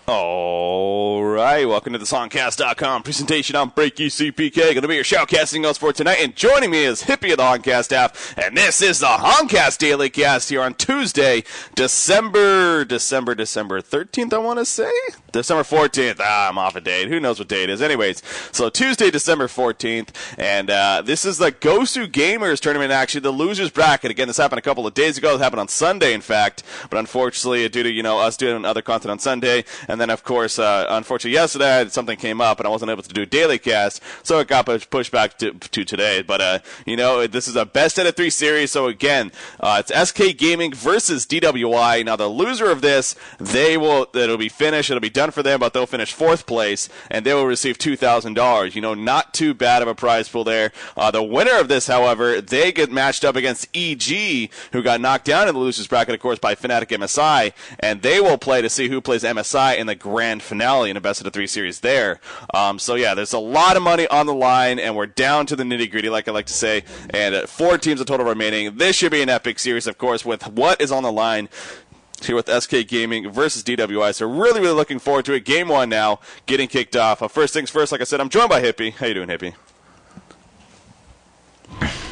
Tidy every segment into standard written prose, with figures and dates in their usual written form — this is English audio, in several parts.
All right, welcome to the Songcast.com presentation. I'm Breaky CPK, going to be your shoutcasting host for tonight, and joining me is Hippie of the Honcast staff, and this is the Honcast Daily Cast here on Tuesday, December 13th, I want to say? December 14th. I'm off a date. Who knows what day it is? Anyways, so Tuesday, December 14th, and this is the GosuGamers tournament, actually, the losers bracket. Again, this happened a couple of days ago. It happened on Sunday, in fact, but unfortunately, due to, us doing other content on Sunday, and then, of course, unfortunately, yesterday something came up, and I wasn't able to do a daily cast, so it got pushed back to today. But, this is a best out of 3 series, so again, it's SK Gaming versus DWI. Now, the loser of this, it'll be finished, it'll be done for them, but they'll finish 4th place, and they will receive $2,000. Not too bad of a prize pool there. The winner of this, however, they get matched up against EG, who got knocked down in the losers bracket, of course, by Fnatic MSI, and they will play to see who plays MSI in the grand finale in a best of 3 series there. There's a lot of money on the line, and we're down to the nitty-gritty, like I like to say, and 4 teams in total remaining. This should be an epic series, of course, with what is on the line here with SK Gaming versus DWI. So really, really looking forward to it. Game 1 now, getting kicked off. First things first, like I said, I'm joined by Hippie. How you doing, Hippie?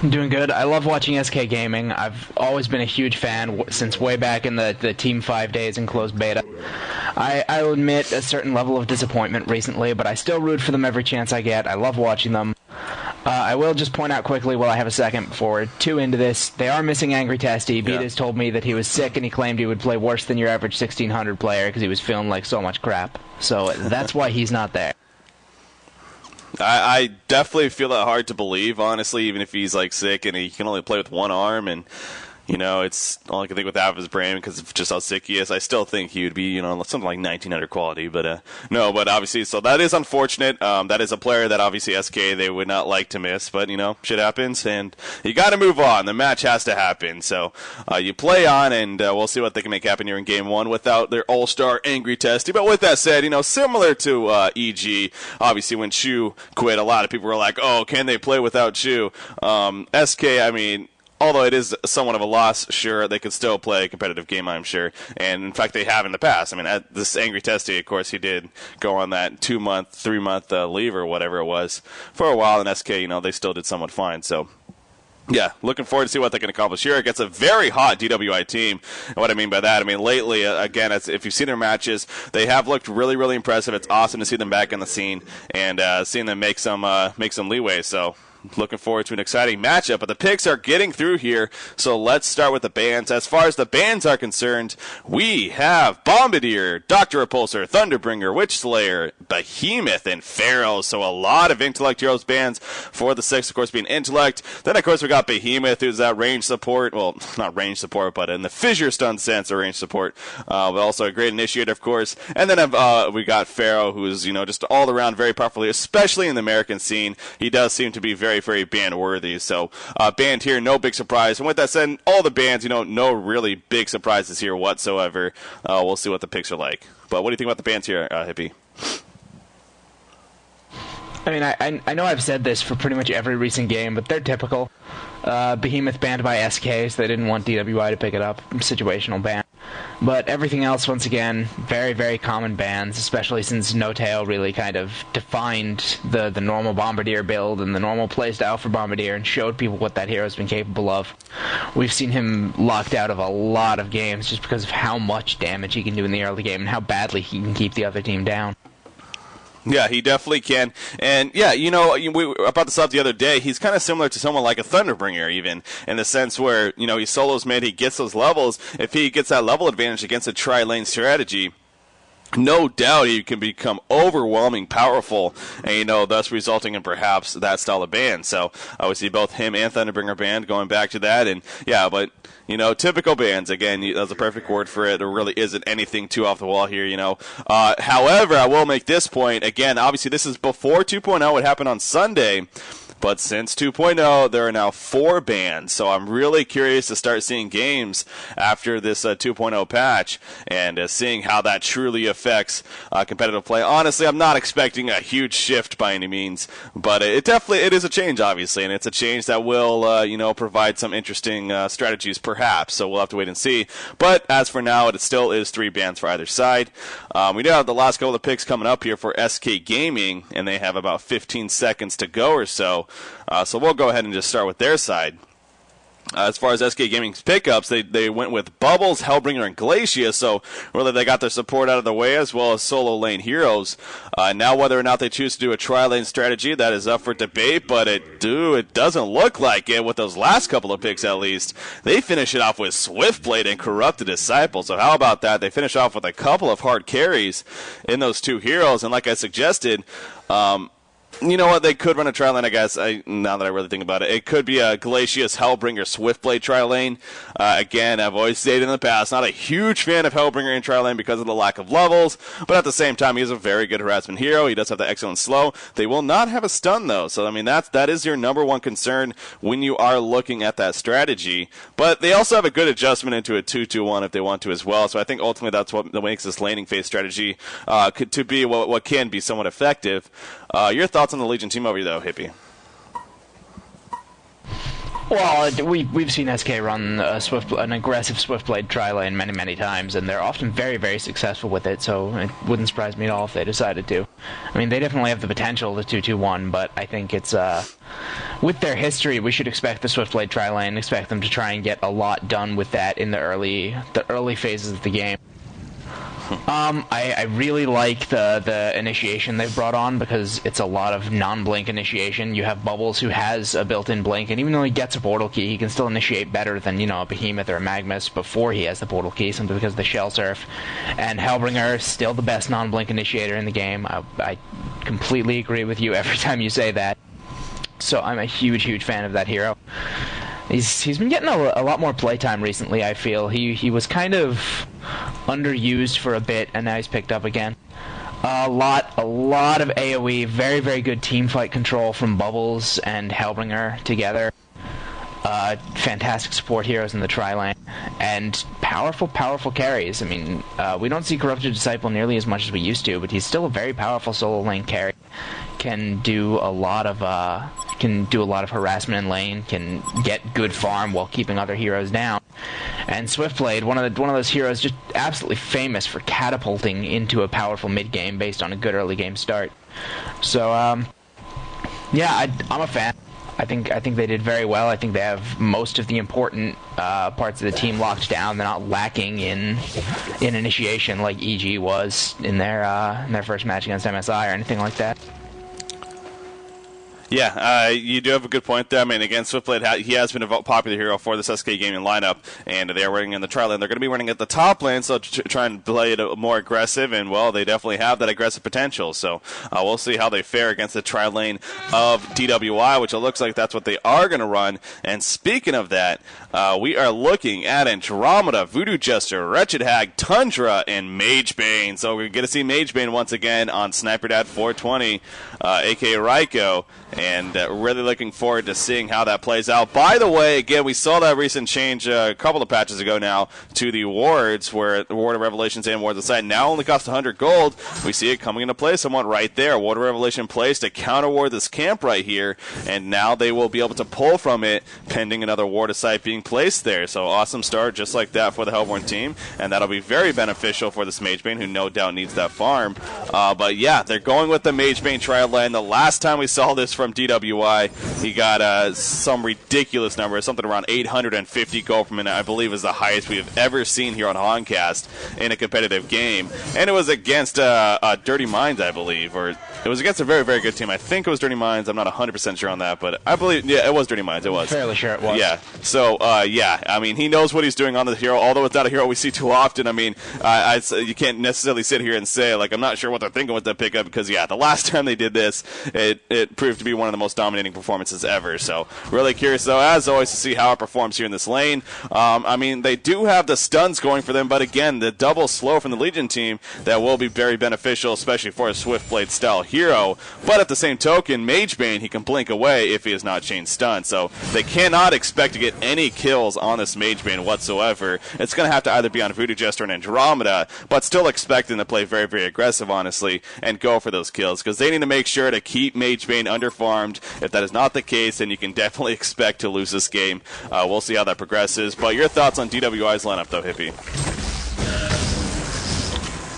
I'm doing good. I love watching SK Gaming. I've always been a huge fan since way back in the Team 5 days in closed beta. I'll admit a certain level of disappointment recently, but I still root for them every chance I get. I love watching them. I will just point out quickly while I have a second before we're too into this, they are missing Angry Testy. Betas told me that he was sick and he claimed he would play worse than your average 1600 player because he was feeling like so much crap. So that's why he's not there. I definitely feel that hard to believe, honestly, even if he's sick and he can only play with one arm, and it's all I can think with half of his brain because of just how sick he is. I still think he would be, something like 1900 quality, but but obviously, so that is unfortunate. That is a player that obviously SK, they would not like to miss, but, shit happens, and you got to move on. The match has to happen, so you play on, and we'll see what they can make happen here in Game 1 without their all-star Angry Testy. But with that said, similar to EG, obviously when Shu quit, a lot of people were like, oh, can they play without Shu? SK, although it is somewhat of a loss, sure, they could still play a competitive game, I'm sure. And, in fact, they have in the past. At this Angry Testy, of course, he did go on that 2-month, 3-month leave or whatever it was for a while. And SK, they still did somewhat fine. So, yeah, looking forward to see what they can accomplish here against a very hot DWI team. And what I mean by that, lately, again, if you've seen their matches, they have looked really, really impressive. It's awesome to see them back in the scene and seeing them make some leeway. So, looking forward to an exciting matchup, but the picks are getting through here, so let's start with the bans. As far as the bans are concerned, we have Bombardier, Dr. Repulsor, Thunderbringer, Witch Slayer, Behemoth, and Pharaoh, so a lot of Intellect Heroes bans for the 6, of course, being Intellect. Then, of course, we got Behemoth, who's that range support, well, not range support, but in the Fissure Stun sense, a range support, but also a great initiator, of course. And then we got Pharaoh, who's, just all around very powerful, especially in the American scene. He does seem to be very, very ban worthy. So banned here, no big surprise. And with that said, all the bans, no really big surprises here whatsoever. We'll see what the picks are like. But what do you think about the bans here, Hippie? I know I've said this for pretty much every recent game, but they're typical. Behemoth banned by SK, so they didn't want DWI to pick it up. Situational ban. But everything else, once again, very, very common bans, especially since No-Tail really kind of defined the normal Bombardier build and the normal playstyle for Bombardier and showed people what that hero's been capable of. We've seen him locked out of a lot of games just because of how much damage he can do in the early game and how badly he can keep the other team down. Yeah, he definitely can. And, yeah, we about this up the other day, he's kind of similar to someone like a Thunderbringer, even, in the sense where, he solos mid, he gets those levels. If he gets that level advantage against a tri-lane strategy, no doubt he can become overwhelming powerful, and thus resulting in perhaps that style of ban. So we see both him and Thunderbringer banned, going back to that, and yeah, but typical bans. Again, that's a perfect word for it. There really isn't anything too off the wall here. However, I will make this point again. Obviously, this is before 2.0. It happened on Sunday. But since 2.0, there are now 4 bans. So I'm really curious to start seeing games after this 2.0 patch and seeing how that truly affects competitive play. Honestly, I'm not expecting a huge shift by any means, but it is a change, obviously, and it's a change that will provide some interesting strategies, perhaps. So we'll have to wait and see. But as for now, it still is 3 bans for either side. We do have the last couple of picks coming up here for SK Gaming, and they have about 15 seconds to go or so. So we'll go ahead and just start with their side. As far as SK Gaming's pickups, they went with Bubbles, Hellbringer, and Glacia, so really they got their support out of the way as well as solo lane heroes. Now whether or not they choose to do a tri-lane strategy, that is up for debate, but it doesn't look like it with those last couple of picks at least. They finish it off with Swiftblade and Corrupted Disciple, so how about that? They finish off with a couple of hard carries in those 2 heroes, and like I suggested, you know what? They could run a tri-lane, I guess, now that I really think about it. It could be a Glacius, Hellbringer, Swiftblade tri-lane. Again, I've always stated in the past, not a huge fan of Hellbringer in tri-lane because of the lack of levels, but at the same time, he's a very good harassment hero. He does have the excellent slow. They will not have a stun, though, so, I mean, that is your number one concern when you are looking at that strategy. But they also have a good adjustment into a 2-2-1 if they want to as well, so I think ultimately that's what makes this laning phase strategy to be what can be somewhat effective. Your thoughts on the Legion team over here, though, Hippie? Well, we've seen SK run an aggressive Swiftblade tri-lane many times, and they're often very, very successful with it, so it wouldn't surprise me at all if they decided to. I mean, they definitely have the potential to 2-2-1, but I think it's, with their history, we should expect the Swiftblade tri-lane, expect them to try and get a lot done with that in the early phases of the game. I really like the initiation they've brought on because it's a lot of non-blink initiation. You have Bubbles who has a built-in blink, and even though he gets a portal key, he can still initiate better than, a Behemoth or a Magmus before he has the portal key, simply because of the Shell Surf. And Hellbringer is still the best non-blink initiator in the game. I completely agree with you every time you say that. So I'm a huge fan of that hero. He's been getting a lot more playtime recently, I feel. He was kind of underused for a bit, and now he's picked up again. A lot of AoE, very good team fight control from Bubbles and Hellbringer together. Fantastic support heroes in the tri-lane, and powerful carries. I mean, we don't see Corrupted Disciple nearly as much as we used to, but he's still a very powerful solo lane carry. Can do a lot of harassment in lane, can get good farm while keeping other heroes down. And Swiftblade, one of those heroes just absolutely famous for catapulting into a powerful mid game based on a good early game start. So yeah, I'm a fan. I think they did very well. I think they have most of the important parts of the team locked down. They're not lacking in initiation like EG was in their first match against MSI or anything like that. Yeah, you do have a good point there. I mean, again, Swiftblade, he has been a popular hero for this SK Gaming lineup, and they are running in the tri-lane. They're going to be running at the top lane, so to try and play it more aggressive, and, well, they definitely have that aggressive potential. So we'll see how they fare against the tri-lane of DWI, which it looks like that's what they are going to run. And speaking of that, we are looking at Andromeda, Voodoo Jester, Wretched Hag, Tundra, and Magebane. So we're going to see Magebane once again on Sniper Dad 420, a.k.a. Raiko. And really looking forward to seeing how that plays out. By the way, again, we saw that recent change a couple of patches ago now to the wards, where the Ward of Revelations and Ward of the Sight now only cost 100 gold. We see it coming into play somewhat right there. Ward of Revelation plays to counter ward this camp right here, and now they will be able to pull from it pending another Ward of Sight being placed there. So awesome start just like that for the Hellborn team, and that'll be very beneficial for this Magebane, who no doubt needs that farm. But yeah, they're going with the Magebane trial lane. The last time we saw this from DWI, he got some ridiculous number, something around 850 gold from it, I believe is the highest we have ever seen here on Honcast in a competitive game. And it was against Dirty Minds, I believe, or it was against a very, very good team. I think it was Dirty Minds. I'm not 100% sure on that, but I believe, yeah, it was Dirty Minds. It was. Fairly sure it was. Yeah. So, yeah, I mean, he knows what he's doing on the hero, although it's not a hero we see too often. I mean, you can't necessarily sit here and say, like, I'm not sure what they're thinking with that pickup, because, yeah, the last time they did this, it proved to be one of the most dominating performances ever. So really curious, though, as always, to see how it performs here in this lane. I mean, they do have the stuns going for them, but again, the double slow from the Legion team that will be very beneficial, especially for a Swiftblade style hero. But at the same token, Magebane, he can blink away if he is not chain stunned. So they cannot expect to get any kills on this Magebane whatsoever. It's going to have to either be on Voodoo Jester and Andromeda, but still expecting to play very, very aggressive, honestly, and go for those kills, because they need to make sure to keep Magebane underfarmed. If that is not the case, then you can definitely expect to lose this game. We'll see how that progresses. But your thoughts on DWI's lineup, though, Hippie?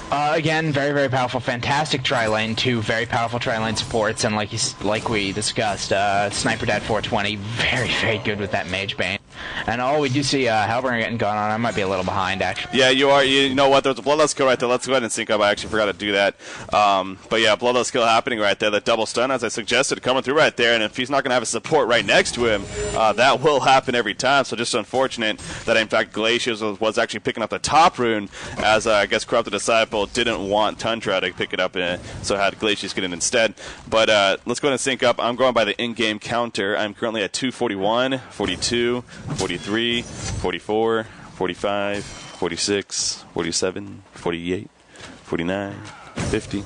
Again, very, very powerful, fantastic tri-lane, 2 very powerful tri-lane supports, and like we discussed, Sniper Dad 420, very, very good with that Magebane. And we do see Hellbringer getting gone on. I might be a little behind, actually. Yeah, you are. You know what? There's a Bloodlust kill right there. Let's go ahead and sync up. I actually forgot to do that. But yeah, Bloodlust kill happening right there. That double stun, as I suggested, coming through right there. And if he's not going to have a support right next to him, that will happen every time. So just unfortunate that, in fact, Glacius was actually picking up the top rune, as I guess Corrupted Disciple didn't want Tundra to pick it up, so had Glacius get it instead. But let's go ahead and sync up. I'm going by the in-game counter. I'm currently at 241, 42, 43, 44, 45, 46, 47, 48, 49, 50,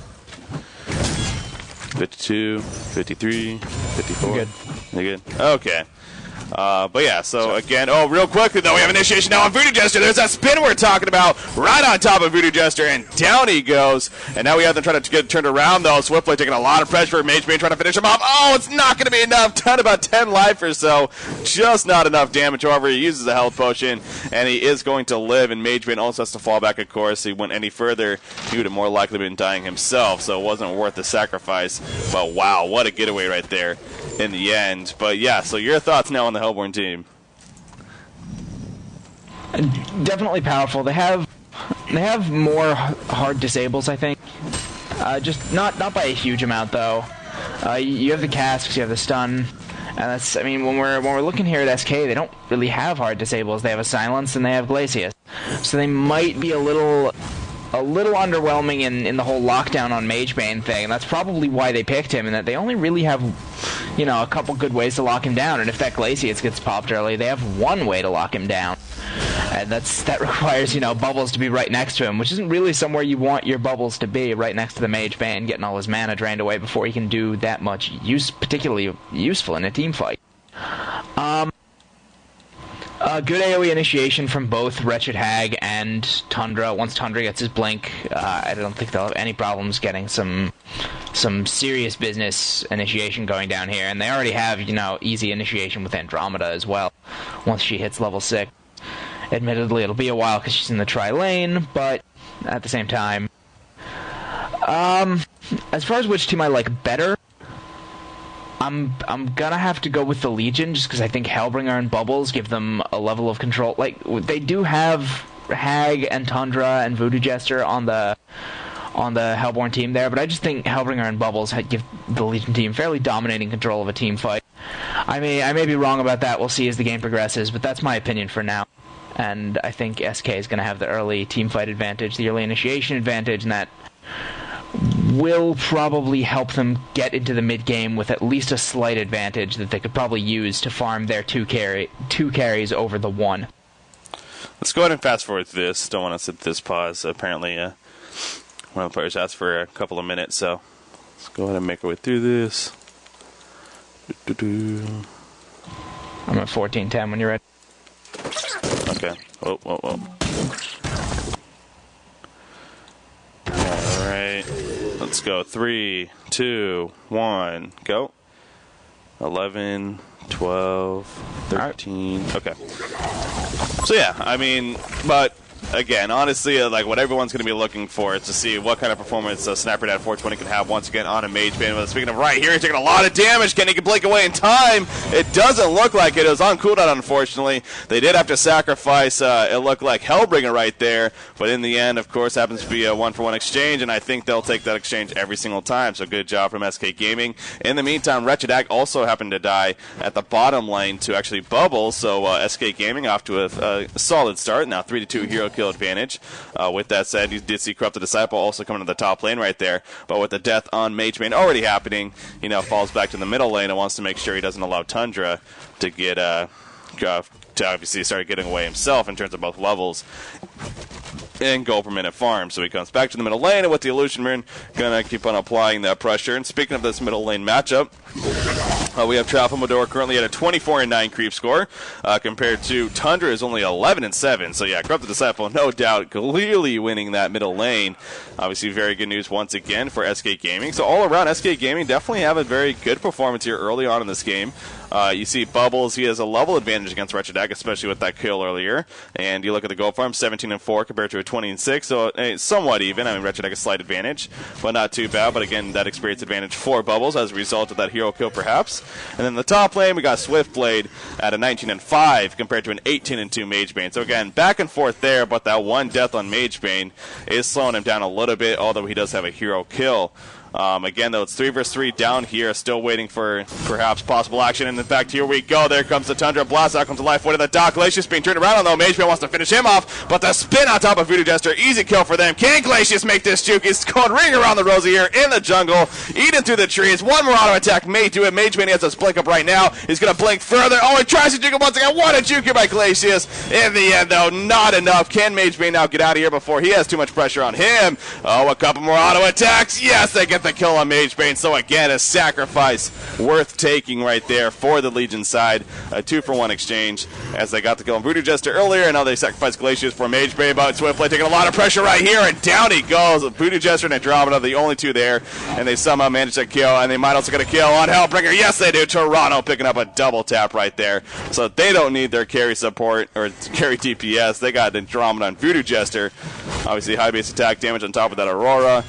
52, 53, 54. You're good. You're good? Okay. But yeah, so again, real quickly though, we have initiation now on Voodoo Jester. There's that spin we're talking about, right on top of Voodoo Jester, and down he goes. And now we have them trying to get turned around though. Swiftblade taking a lot of pressure for Magebane, trying to finish him off. Oh, it's not going to be enough. Done about 10 life or so. Just not enough damage. However, he uses a health potion, and he is going to live. And Magebane also has to fall back, of course. He went any further, he would have more likely been dying himself. So it wasn't worth the sacrifice. But wow, what a getaway right there in the end. But yeah, so your thoughts now on the Hellborn team? Definitely powerful. They have more hard disables, I think. Just not by a huge amount though. You have the casks, you have the stun, and that's. I mean, when we're looking here at SK, they don't really have hard disables. They have a silence and they have Glacius, so they might be a little underwhelming in the whole lockdown on Magebane thing, and that's probably why they picked him, and that they only really have, a couple good ways to lock him down, and if that Glacius gets popped early, they have one way to lock him down, and that requires, Bubbles to be right next to him, which isn't really somewhere you want your Bubbles to be, right next to the Magebane, getting all his mana drained away before he can do that much particularly useful in a team fight. Good AoE initiation from both Wretched Hag and Tundra. Once Tundra gets his blink, I don't think they'll have any problems getting some serious business initiation going down here. And they already have, easy initiation with Andromeda as well, once she hits level 6. Admittedly, it'll be a while because she's in the tri-lane, but at the same time. As far as which team I like better, I'm gonna have to go with the Legion, just because I think Hellbringer and Bubbles give them a level of control. Like, they do have Hag and Tundra and Voodoo Jester on the Hellborn team there, but I just think Hellbringer and Bubbles give the Legion team fairly dominating control of a team fight. I may be wrong about that. We'll see as the game progresses, but that's my opinion for now. And I think SK is gonna have the early team fight advantage, the early initiation advantage, and that will probably help them get into the mid-game with at least a slight advantage that they could probably use to farm their two carries over the one. Let's go ahead and fast forward through this. Don't want to sit this pause. Apparently, one of the players asked for a couple of minutes, so let's go ahead and make our way through this. I'm at 14:10 when you're ready. Okay. Whoa. Alright. Let's go. 3, 2, 1, go. 11, 12, 13. Okay. So yeah, I mean, but again, honestly, like what everyone's going to be looking for is to see what kind of performance Sniper Dad 420 can have once again on a Magebane. But speaking of right here, he's taking a lot of damage. Can he blink away in time? It doesn't look like it. It was on cooldown, unfortunately. They did have to sacrifice, it looked like Hellbringer right there. But in the end, of course, happens to be a one-for-one exchange, and I think they'll take that exchange every single time. So good job from SK Gaming. In the meantime, Wretched Hag also happened to die at the bottom lane to actually Bubble. So SK Gaming off to a solid start. Now 3-2 hero kill kill advantage. With that said, you did see Corrupted Disciple also coming to the top lane right there, but with the death on Mage Bane already happening, falls back to the middle lane and wants to make sure he doesn't allow Tundra to get to obviously start getting away himself in terms of both levels and go per minute farm. So he comes back to the middle lane, and with the Illusion Rune, gonna keep on applying that pressure. And speaking of this middle lane matchup, we have Tralfamador currently at a 24-9 creep score, compared to Tundra is only 11-7. So yeah, Corrupted Disciple, no doubt, clearly winning that middle lane. Obviously, very good news once again for SK Gaming. So all around, SK Gaming definitely have a very good performance here early on in this game. You see Bubbles, he has a level advantage against Wretched Egg, especially with that kill earlier. And you look at the gold farm, 17-4 compared to a 20-6, so somewhat even. I mean, Wretched Egg a slight advantage, but not too bad. But again, that experience advantage for Bubbles as a result of that hero kill, perhaps. And then the top lane, we got Swiftblade at a 19-5 compared to an 18-2 Mage Bane. So again, back and forth there, but that one death on Mage Bane is slowing him down a little bit, although he does have a hero kill. Again, though, it's 3 versus 3 down here, still waiting for perhaps possible action. And in fact, here we go. There comes the Tundra Blast. Out comes to life. What did the Doc? Glacius being turned around, though. Mage Bane wants to finish him off, but the spin on top of Voodoo Jester, easy kill for them. Can Glacius make this juke? He's going ring around the rosy here in the jungle, eating through the trees. One more auto attack may do it. Mage Bane has a blink up right now. He's going to blink further. Oh, he tries to juke him once again. What a juke here by Glacius. In the end, though, not enough. Can Mage Bane now get out of here before he has too much pressure on him? Oh, a couple more auto attacks. Yes, they get the kill on Mage Bane. So again, a sacrifice worth taking right there for the Legion side. A 2-for-1 exchange as they got the kill on Voodoo Jester earlier, and now they sacrifice Glacius for Mage Bane. But Swiftblade taking a lot of pressure right here, and down he goes. Voodoo Jester and Andromeda, the only two there, and they somehow manage to kill, and they might also get a kill on Hellbringer. Yes, they do. Toronto picking up a double tap right there. So they don't need their carry support or carry DPS. They got Andromeda and Voodoo Jester. Obviously, high base attack damage on top of that Aurora.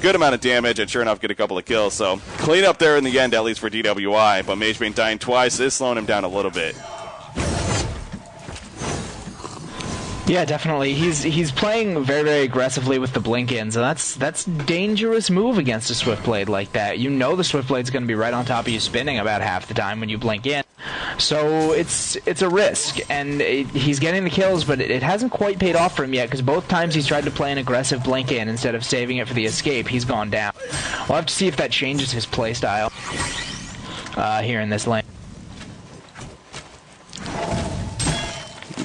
Good amount of damage, and sure enough, get a couple of kills. So clean up there in the end, at least for DWI. But Mage Bane dying twice is slowing him down a little bit. Yeah, definitely. He's playing very, very aggressively with the blink-ins, and that's dangerous move against a Swiftblade like that. You know the Swiftblade's going to be right on top of you spinning about half the time when you blink in. So it's a risk, and he's getting the kills, but it hasn't quite paid off for him yet, because both times he's tried to play an aggressive blink-in instead of saving it for the escape, he's gone down. We'll have to see if that changes his playstyle here in this lane.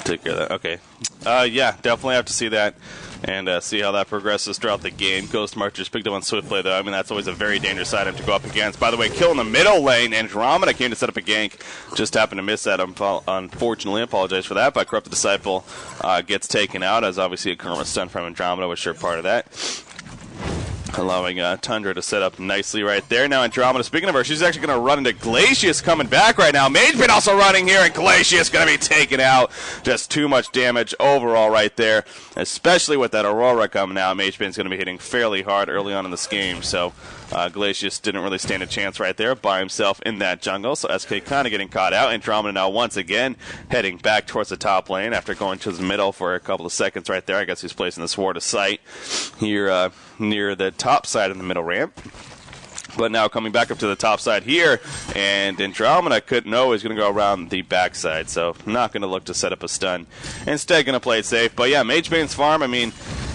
Take care of that. Okay. Yeah, definitely have to see that and see how that progresses throughout the game. Ghost Marchers picked up on Swiftblade, though. I mean, that's always a very dangerous item to go up against. By the way, kill in the middle lane. Andromeda came to set up a gank. Just happened to miss that, unfortunately. I apologize for that. But Corrupted Disciple gets taken out, as obviously a Karma stun from Andromeda was sure part of that. Allowing Tundra to set up nicely right there. Now Andromeda, speaking of her, she's actually going to run into Glacius coming back right now. Mage Bane also running here, and Glacius going to be taken out. Just too much damage overall right there, especially with that Aurora coming out. Mage Bane's going to be hitting fairly hard early on in this game, so Glacius didn't really stand a chance right there by himself in that jungle, so SK kind of getting caught out. Andromeda now once again heading back towards the top lane after going to the middle for a couple of seconds right there. I guess he's placing the Sword of Sight here near the top side in the middle ramp. But now coming back up to the top side here, and Andromeda couldn't know he's going to go around the backside, so not going to look to set up a stun. Instead, going to play it safe. But yeah, Mage Bane's farm, I mean,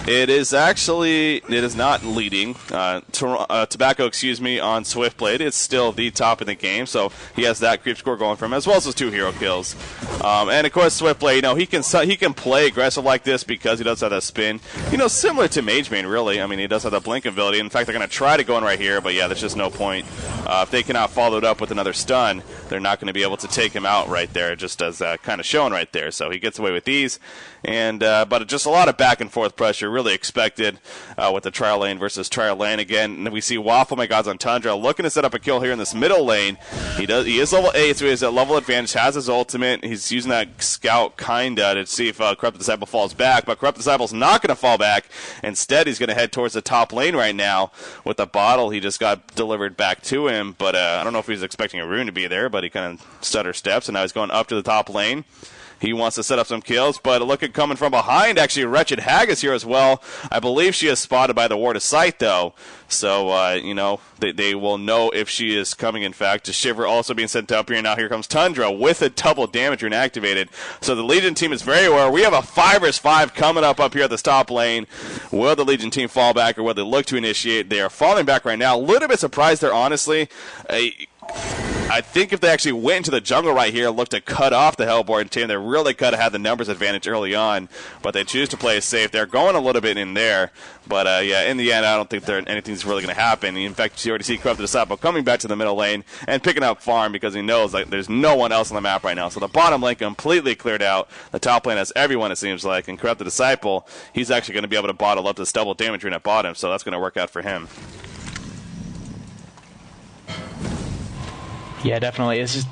it is not leading. Tobacco, on Swiftblade. It's still the top in the game, so he has that creep score going for him, as well as those 2 hero kills. And of course, Swiftblade, he can play aggressive like this because he does have that spin. Similar to Mage Bane, really. I mean, he does have that blink ability. In fact, they're going to try to go in right here, but yeah, there's just no point. If they cannot follow it up with another stun, they're not going to be able to take him out right there, just as kind of shown right there. So he gets away with these, and but just a lot of back and forth pressure. Really expected with the trial lane versus trial lane again. And we see Waffle My Gods on Tundra looking to set up a kill here in this middle lane. He is level 8, so he has that level advantage, has his ultimate. He's using that scout kinda to see if Corrupted Disciple falls back, but Corrupted Disciple's not going to fall back. Instead, he's going to head towards the top lane right now with the bottle he just got delivered back to him. But I don't know if he was expecting a rune to be there, but he kind of stutter steps, and now he's going up to the top lane. He wants to set up some kills, but look at coming from behind. Actually, Wretched Hag is here as well. I believe she is spotted by the Ward of Sight, though. So, you know, they will know if she is coming, in fact. Shiver also being sent up here. Now here comes Tundra with a double damage rune activated. So the Legion team is very aware. We have a 5 vs 5 coming up here at this top lane. Will the Legion team fall back or will they look to initiate? They are falling back right now. A little bit surprised there, honestly. I think if they actually went into the jungle right here, looked to cut off the Hellborn team, they really could have had the numbers advantage early on, but they choose to play it safe. They're going a little bit in there, but yeah, in the end, I don't think anything's really going to happen. In fact, you already see Corrupted Disciple coming back to the middle lane and picking up farm because he knows like there's no one else on the map right now. So the bottom lane completely cleared out. The top lane has everyone, it seems like, and Corrupted Disciple, he's actually going to be able to bottle up this double damage rune at bottom, so that's going to work out for him. Yeah, definitely. It's just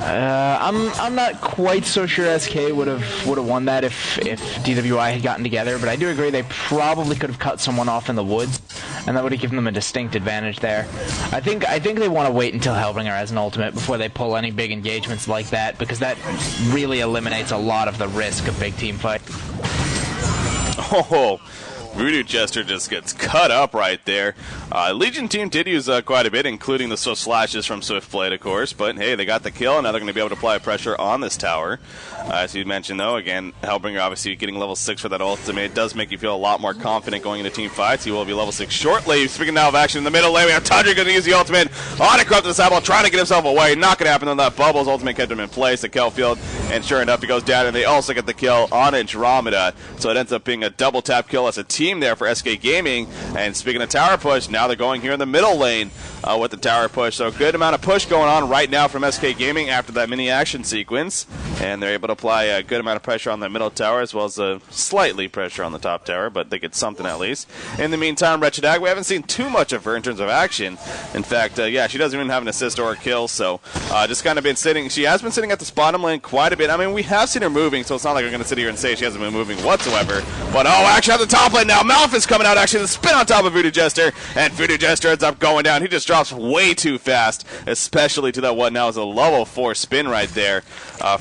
I'm not quite so sure SK would have won that if DWI had gotten together, but I do agree they probably could have cut someone off in the woods, and that would have given them a distinct advantage there. I think they want to wait until Hellbringer has an ultimate before they pull any big engagements like that, because that really eliminates a lot of the risk of big team fight. Oh, Voodoo Jester just gets cut up right there. Legion team did use quite a bit, including the Swift Slashes from Swiftblade, of course. But hey, they got the kill, and now they're going to be able to apply pressure on this tower. As you mentioned, though, again, Hellbringer obviously getting level 6 for that ultimate. It does make you feel a lot more confident going into team fights. He will be level 6 shortly. Speaking now of action in the middle lane, we have Tundra going to use the ultimate on a Corrupted Disciple, trying to get himself away. Not going to happen on that. Bubbles ultimate kept him in place, the kill field, and sure enough, he goes down, and they also get the kill on Andromeda. So it ends up being a double tap kill as a team there for SK Gaming. And speaking of tower push, now they're going here in the middle lane with the tower push. So a good amount of push going on right now from SK Gaming after that mini action sequence. And they're able to apply a good amount of pressure on the middle tower as well as slightly pressure on the top tower, but they get something at least. In the meantime, Wretched Hag, we haven't seen too much of her in terms of action. In fact, yeah, she doesn't even have an assist or a kill, so just kind of been sitting. She has been sitting at the bottom lane quite a bit. I mean, we have seen her moving, so it's not like we're going to sit here and say she hasn't been moving whatsoever. But oh, actually at the top lane now, Malphus coming out, actually the spin on top of Voodoo Jester, and Voodoo Jester ends up going down. He just drops way too fast, especially to that what now is a level 4 spin right there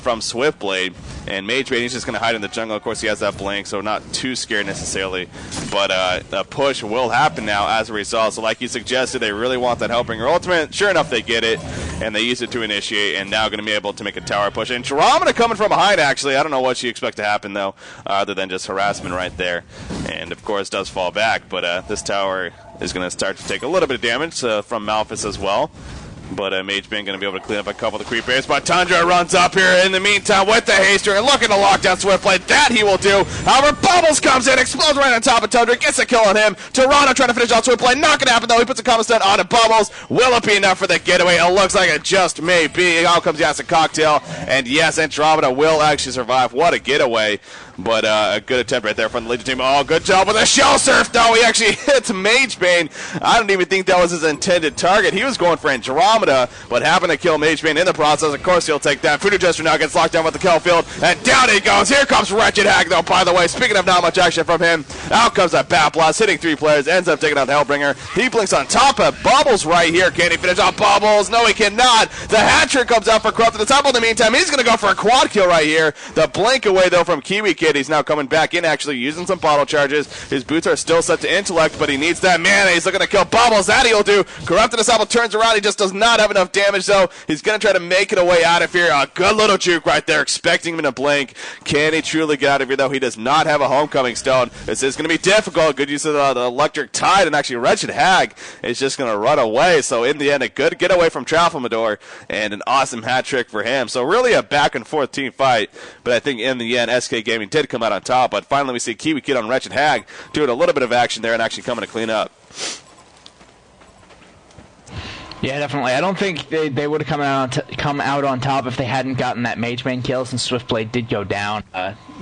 from Swiftblade. And Magebane, he's just going to hide in the jungle. Of course, he has that blink, so not too scared necessarily. But a push will happen now as a result. So like you suggested, they really want that Hellbringer ultimate. Sure enough, they get it, and they use it to initiate, and now going to be able to make a tower push. And Andromeda coming from behind, actually. I don't know what you expect to happen, though, other than just harassment right there. And, of course, does fall back. But this tower is going to start to take a little bit of damage from Malphus as well. But Magebane going to be able to clean up a couple of the creep waves. But Tundra runs up here in the meantime with the haster and looking to lock down Swiftblade. That he will do. However, Bubbles comes in, explodes right on top of Tundra, gets a kill on him. Toronto trying to finish off Swiftblade. Not going to happen, though. He puts a combo stun on Bubbles. Will it be enough for the getaway? It looks like it just may be. Out comes the acid cocktail. And yes, Andromeda will actually survive. What a getaway. But a good attempt right there from the Legion team. Oh, good job with a Shell Surf, though. He actually hits Magebane. I don't even think that was his intended target. He was going for Andromeda, but happened to kill Magebane in the process. Of course, he'll take that. Voodoo Jester now gets locked down with the kill field, and down he goes. Here comes Wretched Hag, though, by the way. Speaking of not much action from him, out comes that Bat Blast, hitting 3 players, ends up taking out the Hellbringer. He blinks on top of Bubbles right here. Can he finish off Bubbles? No, he cannot. The hat trick comes out for Corrupted Disciple. In the meantime, he's going to go for a quad kill right here. The blink away, though, from Kiwi Kid. He's now coming back in, actually using some bottle charges. His boots are still set to intellect, but he needs that mana. He's looking to kill Bubbles. That he'll do. Corrupted Disciple turns around. He just does not have enough damage, though. He's going to try to make it a way out of here. A good little juke right there, expecting him to blink. Can he truly get out of here, though? He does not have a homecoming stone. This is going to be difficult. Good use of the electric tide, and actually Wretched Hag is just going to run away. So in the end, a good getaway from Tralfamador, and an awesome hat trick for him. So really a back and forth team fight, but I think in the end, SK Gaming did come out on top. But finally, we see Kiwi Kid on Wretched Hag doing a little bit of action there and actually coming to clean up. Yeah, definitely. I don't think they would have come out on top if they hadn't gotten that Magebane kill, since Swiftblade did go down.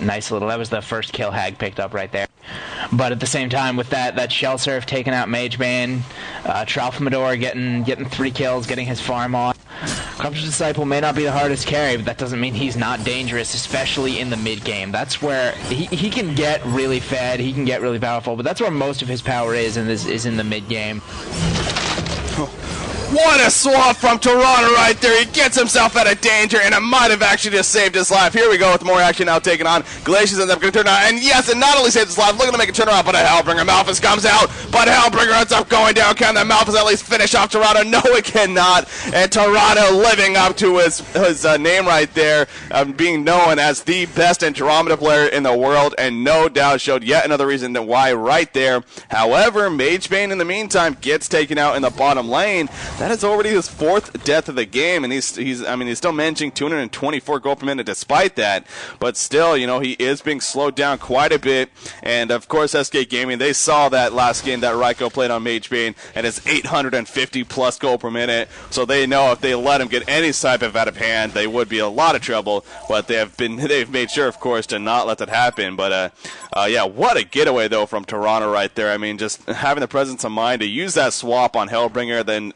Nice little. That was the first kill Hag picked up right there. But at the same time, with that Shell Surf taking out Magebane, Tralfamador getting 3 kills, getting his farm on. Corrupted Disciple may not be the hardest carry, but that doesn't mean he's not dangerous, especially in the mid game. That's where he can get really fed, he can get really powerful, but that's where most of his power is in the mid game. What a swap from Toronto right there. He gets himself out of danger, and it might have actually just saved his life. Here we go with more action now taking on. Glacius ends up going to turn around, and yes, it not only saves his life, looking to make a turnaround, but a Hellbringer. Malphus comes out, but Hellbringer ends up going down. Can the Malphus at least finish off Toronto? No, it cannot. And Toronto living up to his name right there, being known as the best Andromeda player in the world, and no doubt showed yet another reason why right there. However, Magebane in the meantime gets taken out in the bottom lane. That is already his 4th death of the game, and he's still managing 224 gold per minute despite that. But still, he is being slowed down quite a bit. And of course, SK Gaming, they saw that last game that Raiko played on Magebane and his 850 plus gold per minute. So they know if they let him get any type of out of hand, they would be a lot of trouble. But they've made sure, of course, to not let that happen. But yeah, what a getaway though from Toronto right there. I mean, just having the presence of mind to use that swap on Hellbringer, then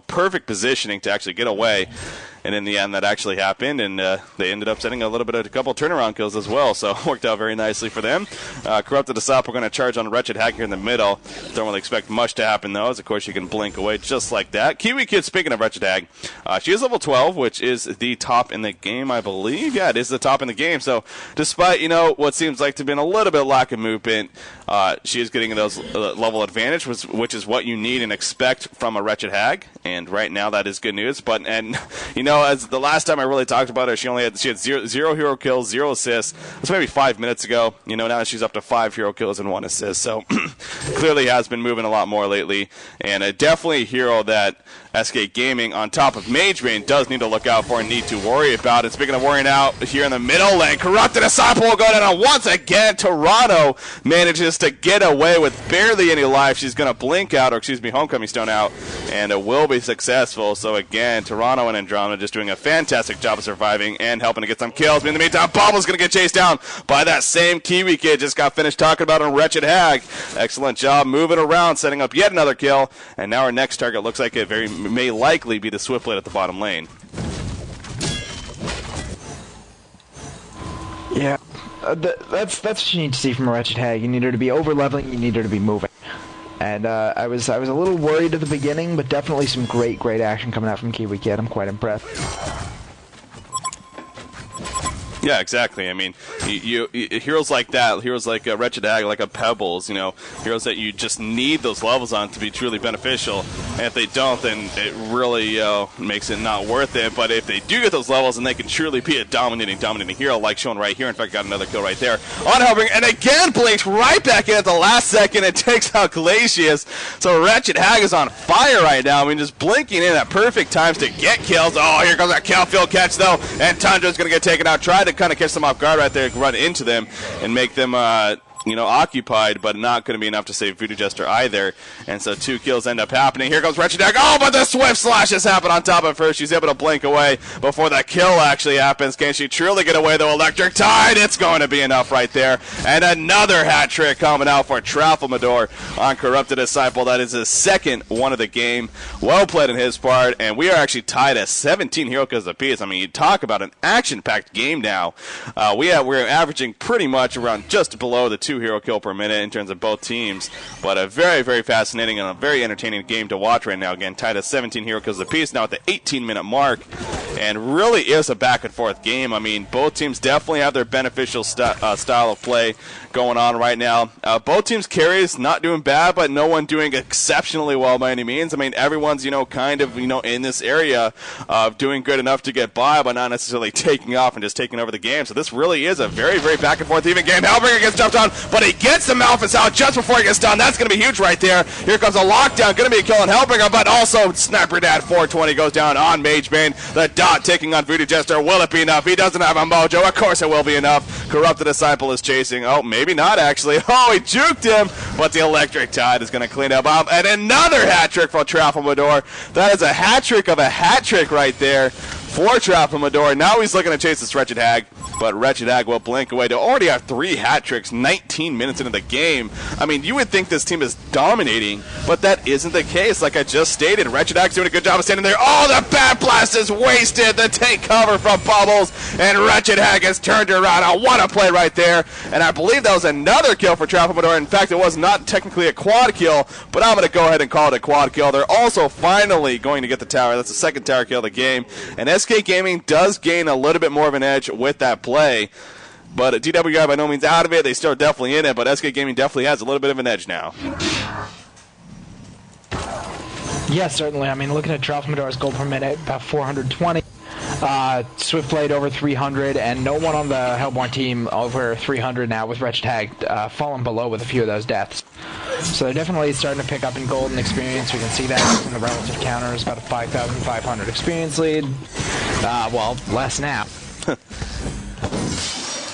perfect positioning to actually get away. And in the end, that actually happened, and they ended up setting a couple turnaround kills as well, so it worked out very nicely for them. Corrupted Disciple, we're going to charge on Wretched Hag here in the middle. Don't really expect much to happen, though, as of course you can blink away just like that. Kiwi Kid, speaking of Wretched Hag, she is level 12, which is the top in the game, I believe. Yeah, it is the top in the game, so despite, what seems like to have been a little bit of lack of movement, she is getting those level advantage, which is what you need and expect from a Wretched Hag, and right now that is good news. But as the last time I really talked about her, she had zero hero kills, 0 assists. That's maybe 5 minutes ago. Now she's up to 5 hero kills and 1 assist. So clearly has been moving a lot more lately, and definitely a hero that SK Gaming, on top of Magebane, does need to look out for and need to worry about. And speaking of worrying out, here in the middle lane, Corrupted Disciple will go down, and once again, Toronto manages to get away with barely any life. She's going to blink out, Homecoming Stone out, and it will be successful. So again, Toronto and Andromeda just doing a fantastic job of surviving and helping to get some kills. But in the meantime, Bubble's going to get chased down by that same Kiwi Kid just got finished talking about on Wretched Hag. Excellent job moving around, setting up yet another kill. And now our next target looks like it may likely be the Swiftblade at the bottom lane. Yeah, that's what you need to see from a Wretched Hag. You need her to be over-leveling, you need her to be moving. And I was a little worried at the beginning, but definitely some great action coming out from Kiwi Kid. I'm quite impressed. Yeah, exactly. I mean, heroes like that, heroes like Wretched Hag, like a Pebbles, heroes that you just need those levels on to be truly beneficial. And if they don't, then it really makes it not worth it. But if they do get those levels, and they can truly be a dominating hero, like shown right here. In fact, got another kill right there on Hellbringer, and again blinks right back in at the last second and takes out Glacius. So Wretched Hag is on fire right now. I mean, just blinking in at perfect times to get kills. Oh, here comes that kill field catch though, and Tundra's going to get taken out. Try to kind of catch them off guard right there, run into them, and make them occupied, but not going to be enough to save Voodoo Jester either. And so 2 kills end up happening. Here comes Wretched Hag. Oh, but the Swift Slashes happen on top of her. She's able to blink away before that kill actually happens. Can she truly get away, though? Electric Tide, it's going to be enough right there. And another hat trick coming out for Tralfamador on Corrupted Disciple. That is his second one of the game. Well played in his part, and we are actually tied at 17 hero kills apiece. I mean, you talk about an action-packed game now. We're averaging pretty much around just below the 2 hero kill per minute in terms of both teams, but a very, very fascinating and a very entertaining game to watch right now. Again, tied at 17 hero kills apiece now at the 18-minute mark, and really is a back-and-forth game. I mean, both teams definitely have their beneficial style of play going on right now. Both teams' carries not doing bad, but no one doing exceptionally well by any means. I mean, everyone's, kind of, in this area of doing good enough to get by, but not necessarily taking off and just taking over the game. So this really is a very, very back-and-forth even game. Hellbringer gets jumped on, but he gets the Malphus out just before he gets done. That's going to be huge right there. Here comes a lockdown. Going to be a kill on Hellbringer, but also Sniper Dad 420 goes down on Magebane. The dot ticking on Voodoo Jester. Will it be enough? He doesn't have a mojo. Of course it will be enough. Corrupted Disciple is chasing. Oh, maybe not actually. Oh, he juked him, but the Electric Tide is going to clean up. And another hat trick for Tralfamador. That is a hat trick of a hat trick right there for Trappamador. Now he's looking to chase this Wretched Hag, but Wretched Hag will blink away. They already have 3 hat tricks 19 minutes into the game. I mean, you would think this team is dominating, but that isn't the case. Like I just stated, Wretched Hag's doing a good job of standing there. Oh, the Bat Blast is wasted. The take cover from Bubbles, and Wretched Hag has turned around. I want to play right there, and I believe that was another kill for Trappamador. In fact, it was not technically a quad kill, but I'm going to go ahead and call it a quad kill. They're also finally going to get the tower. That's the second tower kill of the game, and SK Gaming does gain a little bit more of an edge with that play. But DWI by no means out of it. They still definitely in it, but SK Gaming definitely has a little bit of an edge now. Yeah, certainly. I mean, looking at Trappamador's goal per minute, about 420. Swiftblade over 300, and no one on the Hellborn team over 300 now, with Wretched Hag falling below with a few of those deaths. So they're definitely starting to pick up in golden experience. We can see that in the relative counters, about a 5,500 experience lead. Well, less now.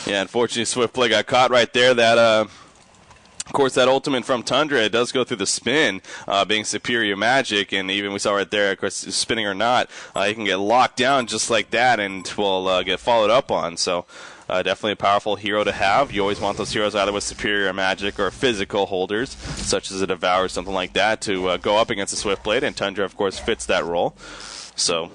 Yeah, unfortunately, Swiftblade got caught right there. That, of course, that ultimate from Tundra, it does go through the spin, being superior magic, and even we saw right there, of course, spinning or not, he can get locked down just like that and will get followed up on. So definitely a powerful hero to have. You always want those heroes either with superior magic or physical holders, such as a Devour or something like that, to go up against a Swiftblade, and Tundra, of course, fits that role. So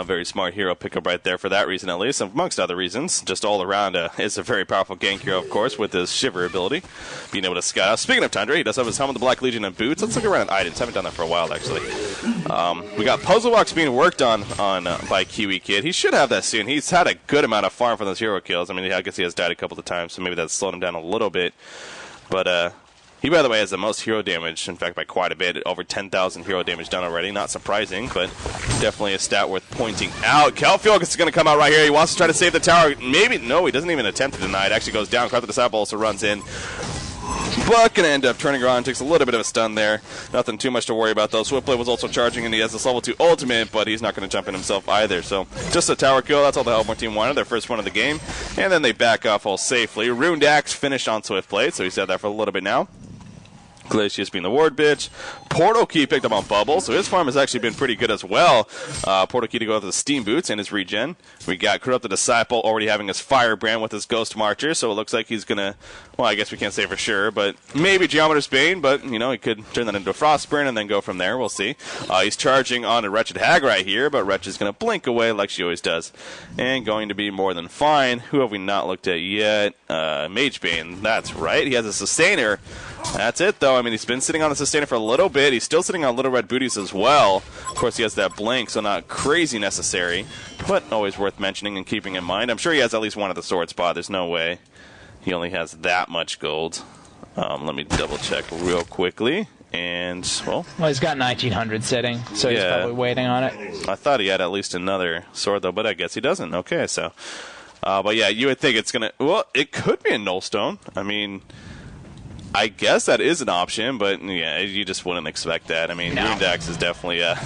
very smart hero pickup right there for that reason, at least, amongst other reasons. Just all around is a very powerful gank hero, of course, with his Shiver ability, being able to scout out. Speaking of Tundra, he does have his helmet, the Black Legion, and boots. Let's look around at items. Haven't done that for a while, actually. We got Puzzle Box being worked on by Kiwi Kid. He should have that soon. He's had a good amount of farm from those hero kills. I mean, I guess he has died a couple of times, so maybe that's slowed him down a little bit. But he, by the way, has the most hero damage, in fact, by quite a bit. Over 10,000 hero damage done already. Not surprising, but definitely a stat worth pointing out. Kelfield is going to come out right here. He wants to try to save the tower. Maybe, no, he doesn't even attempt to deny it. Actually goes down. Crowd the Disciple also runs in. But going to end up turning around. Takes a little bit of a stun there. Nothing too much to worry about, though. Swiftblade was also charging, and he has this level 2 ultimate, but he's not going to jump in himself either. So just a tower kill. That's all the Hellborn team wanted. Their first one of the game. And then they back off all safely. Runed Axe finished on Swiftblade, so he's had that for a little bit now. Glacius being the ward bitch. Portal Key picked up on Bubble, so his farm has actually been pretty good as well. Portal Key to go with the Steam Boots and his regen. We got Corrupted Disciple already having his Firebrand with his Ghost Marcher, so it looks like he's going to, well, I guess we can't say for sure, but maybe Geometer's Bane, but, you know, he could turn that into a Frostburn and then go from there. We'll see. He's charging on a Wretched Hag right here, but Wretch is going to blink away like she always does. And going to be more than fine. Who have we not looked at yet? Mage Bane, that's right. He has a Sustainer. That's it, though. I mean, he's been sitting on the Sustainer for a little bit. He's still sitting on Little Red Booties as well. Of course, he has that blink, so not crazy necessary, but always worth mentioning and keeping in mind. I'm sure he has at least one at the sword spot. There's no way he only has that much gold. Let me double-check real quickly. And, well, he's got 1,900 sitting, so he's probably waiting on it. I thought he had at least another sword, though, but I guess he doesn't. Okay, so. But, yeah, you would think it's going to... Well, it could be a Nullstone. I mean... I guess that is an option, but yeah, you just wouldn't expect that. I mean, Rundax is definitely a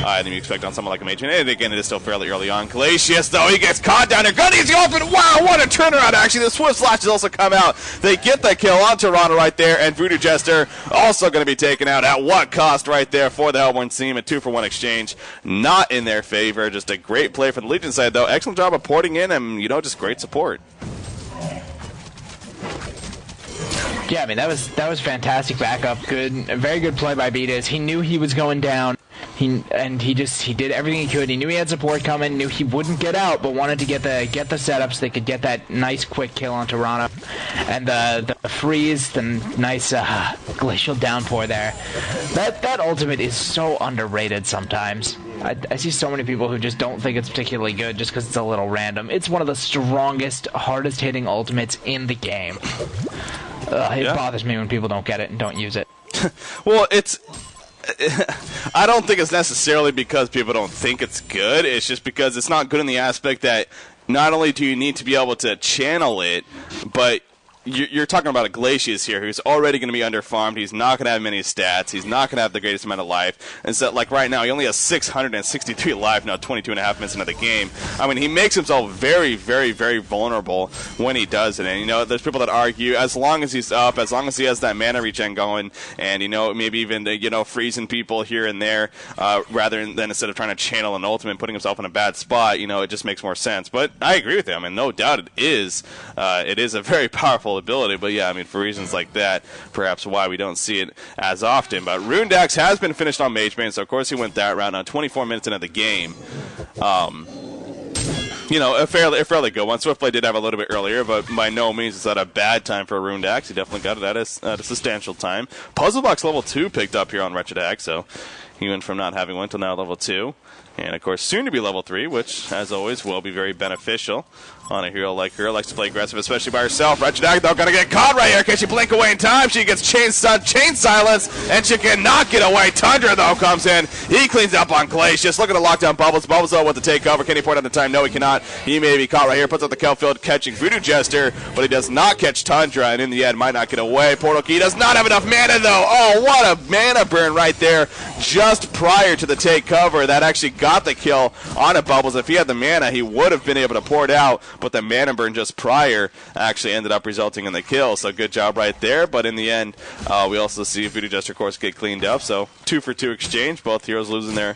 item you expect on someone like a Mage. And again, it is still fairly early on. Glacius, though, he gets caught down there. Gun easy open. Wow, what a turnaround, actually. The Swift Slash has also come out. They get the kill on Toronto right there, and Voodoo Jester also going to be taken out. At what cost right there for the Hellborn team? A 2-for-1 exchange. Not in their favor. Just a great play from the Legion side, though. Excellent job of porting in and, you know, just great support. Yeah, I mean, that was fantastic backup. Good, a very good play by Beatus. He knew he was going down. He did everything he could. He knew he had support coming. Knew he wouldn't get out, but wanted to get the setup so they could get that nice quick kill on Toronto, and the freeze, the nice glacial downpour there. That ultimate is so underrated sometimes. I see so many people who just don't think it's particularly good just because it's a little random. It's one of the strongest, hardest hitting ultimates in the game. It bothers me when people don't get it and don't use it. Well, I don't think it's necessarily because people don't think it's good. It's just because it's not good in the aspect that not only do you need to be able to channel it, but you're talking about a Glacius here who's already going to be underfarmed. He's not going to have many stats. He's not going to have the greatest amount of life. And so, like right now, he only has 663 life now, 22 and a half minutes into the game. I mean, he makes himself very, very, very vulnerable when he does it. And, you know, there's people that argue as long as he's up, as long as he has that mana regen going, and, you know, maybe even, you know, freezing people here and there, rather than instead of trying to channel an ultimate and putting himself in a bad spot, you know, it just makes more sense. But I agree with him, and no doubt it is a very powerful ability, but yeah, I mean, for reasons like that, perhaps why we don't see it as often. But Rundax has been finished on Mage Bane, so of course he went that round on 24 minutes into the game. You know, a fairly good one. Swiftblade did have a little bit earlier, but by no means is that a bad time for Rundax. He definitely got it at a substantial time. Puzzlebox level 2 picked up here on Wretched Hag, so he went from not having one to now level 2. And, of course, soon to be level 3, which, as always, will be very beneficial on a hero like her. Likes to play aggressive, especially by herself. Wretched Hag, though, gonna get caught right here. Can she blink away in time? She gets chain silence, and she cannot get away. Tundra, though, comes in. He cleans up on Glacius. Looking to lock down Bubbles. Bubbles, though, with the takeover. Can he point out the time? No, he cannot. He may be caught right here. Puts up the kill field, catching Voodoo Jester, but he does not catch Tundra, and in the end, might not get away. Portal Key does not have enough mana, though. Oh, what a mana burn right there just prior to the takeover. That actually got the kill on a Bubbles. If he had the mana, he would have been able to pour it out, but the mana burn just prior actually ended up resulting in the kill. So good job right there. But in the end, we also see Voodoo Jester, of course, get cleaned up. So 2-for-2 exchange. Both heroes losing their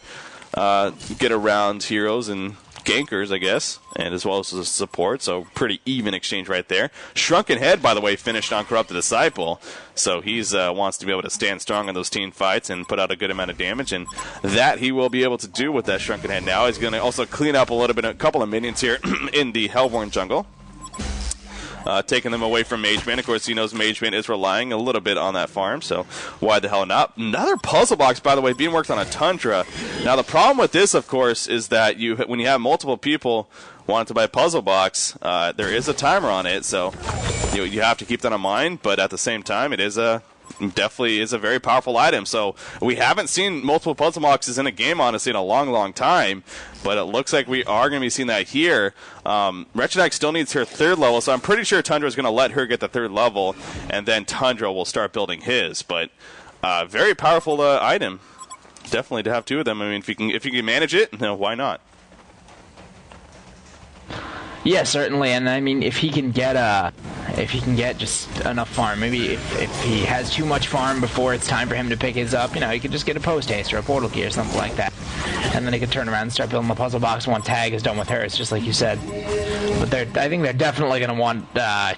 get around heroes and gankers, I guess, and as well as the support. So pretty even exchange right there. Shrunken Head, by the way, finished on Corrupted Disciple. So he's wants to be able to stand strong in those team fights and put out a good amount of damage, and that he will be able to do with that Shrunken Head now. He's going to also clean up a couple of minions here in the Hellborn jungle. Taking them away from Mage Bane. Of course, he knows Mage Bane is relying a little bit on that farm, so why the hell not? Another puzzle box, by the way, being worked on a Tundra. Now, the problem with this, of course, is that when you have multiple people wanting to buy a puzzle box, there is a timer on it, so you have to keep that in mind, but at the same time, it is definitely is a very powerful item. So we haven't seen multiple puzzle boxes in a game, honestly, in a long, long time. But it looks like we are going to be seeing that here. Wretched Hag still needs her 3rd level, so I'm pretty sure Tundra is going to let her get the 3rd level, and then Tundra will start building his. But very powerful item, definitely to have 2 of them. I mean, if you can manage it, why not? Yeah, certainly, and I mean, if he can get just enough farm, maybe if he has too much farm before it's time for him to pick his up, he could just get a post haste or a portal key or something like that, and then he could turn around and start building the puzzle box once Tag is done with hers, just like you said. But I think they're definitely going to want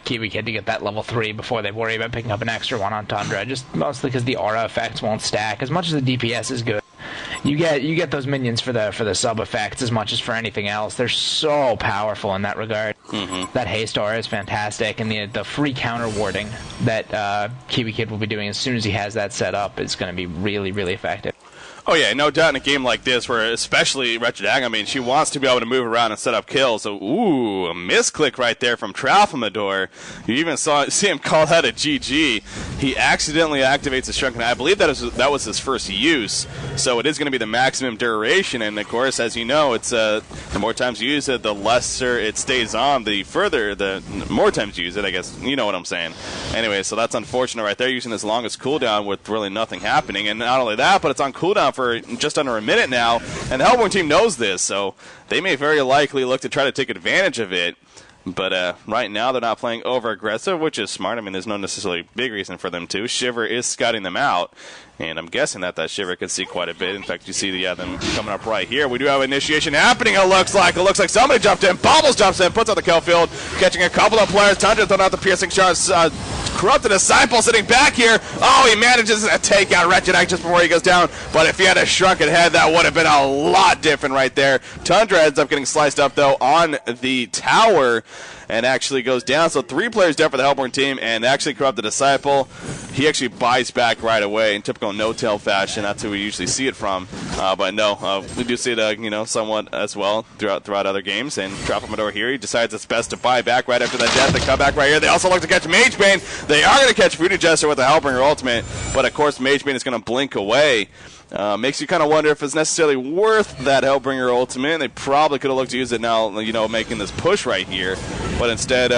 Kiwi Kid to get that level 3 before they worry about picking up an extra one on Tundra, just mostly because the aura effects won't stack as much as the DPS is good. You get those minions for the sub effects as much as for anything else. They're so powerful in that regard. Mm-hmm. That haste aura is fantastic, and the free counter warding that Kiwi Kid will be doing as soon as he has that set up is going to be really, really effective. Oh, yeah, no doubt in a game like this where especially Wretched Hag, I mean, she wants to be able to move around and set up kills. So, ooh, a misclick right there from Tralfamador. You even see him call that a GG. He accidentally activates the Shrunken Head. I believe that was his first use. So it is going to be the maximum duration. And, of course, as you know, it's the more times you use it, the lesser it stays on. The more times you use it, I guess. You know what I'm saying. Anyway, so that's unfortunate right there, using this longest cooldown with really nothing happening. And not only that, but it's on cooldown for just under a minute now, and the Hellborn team knows this, so they may very likely look to try to take advantage of it. But right now they're not playing over-aggressive, which is smart. I mean, there's no necessarily big reason for them to. Shiver is scouting them out, and I'm guessing that Shiver can see quite a bit. In fact, you see them coming up right here. We do have initiation happening, it looks like. It looks like somebody jumped in. Bobbles jumps in, puts out the kill field, catching a couple of players. Tundra throwing out the piercing shots. Corrupted Disciple sitting back here. Oh, he manages to take out Wretched Hag just before he goes down. But if he had a Shrunken Head, that would have been a lot different right there. Tundra ends up getting sliced up, though, on the tower and actually goes down. So 3 players down for the Hellborn team, and actually Corrupted Disciple, he actually buys back right away in typical no-tail fashion. That's who we usually see it from. But no, we do see it, somewhat as well throughout other games. And Tralfamador here, he decides it's best to buy back right after that death. They come back right here. They also look to catch Mage Bane. They are going to catch Voodoo Jester with the Hellbringer ultimate, but of course Mage Bane is going to blink away. Makes you kind of wonder if it's necessarily worth that Hellbringer ultimate. They probably could have looked to use it now, making this push right here. But instead,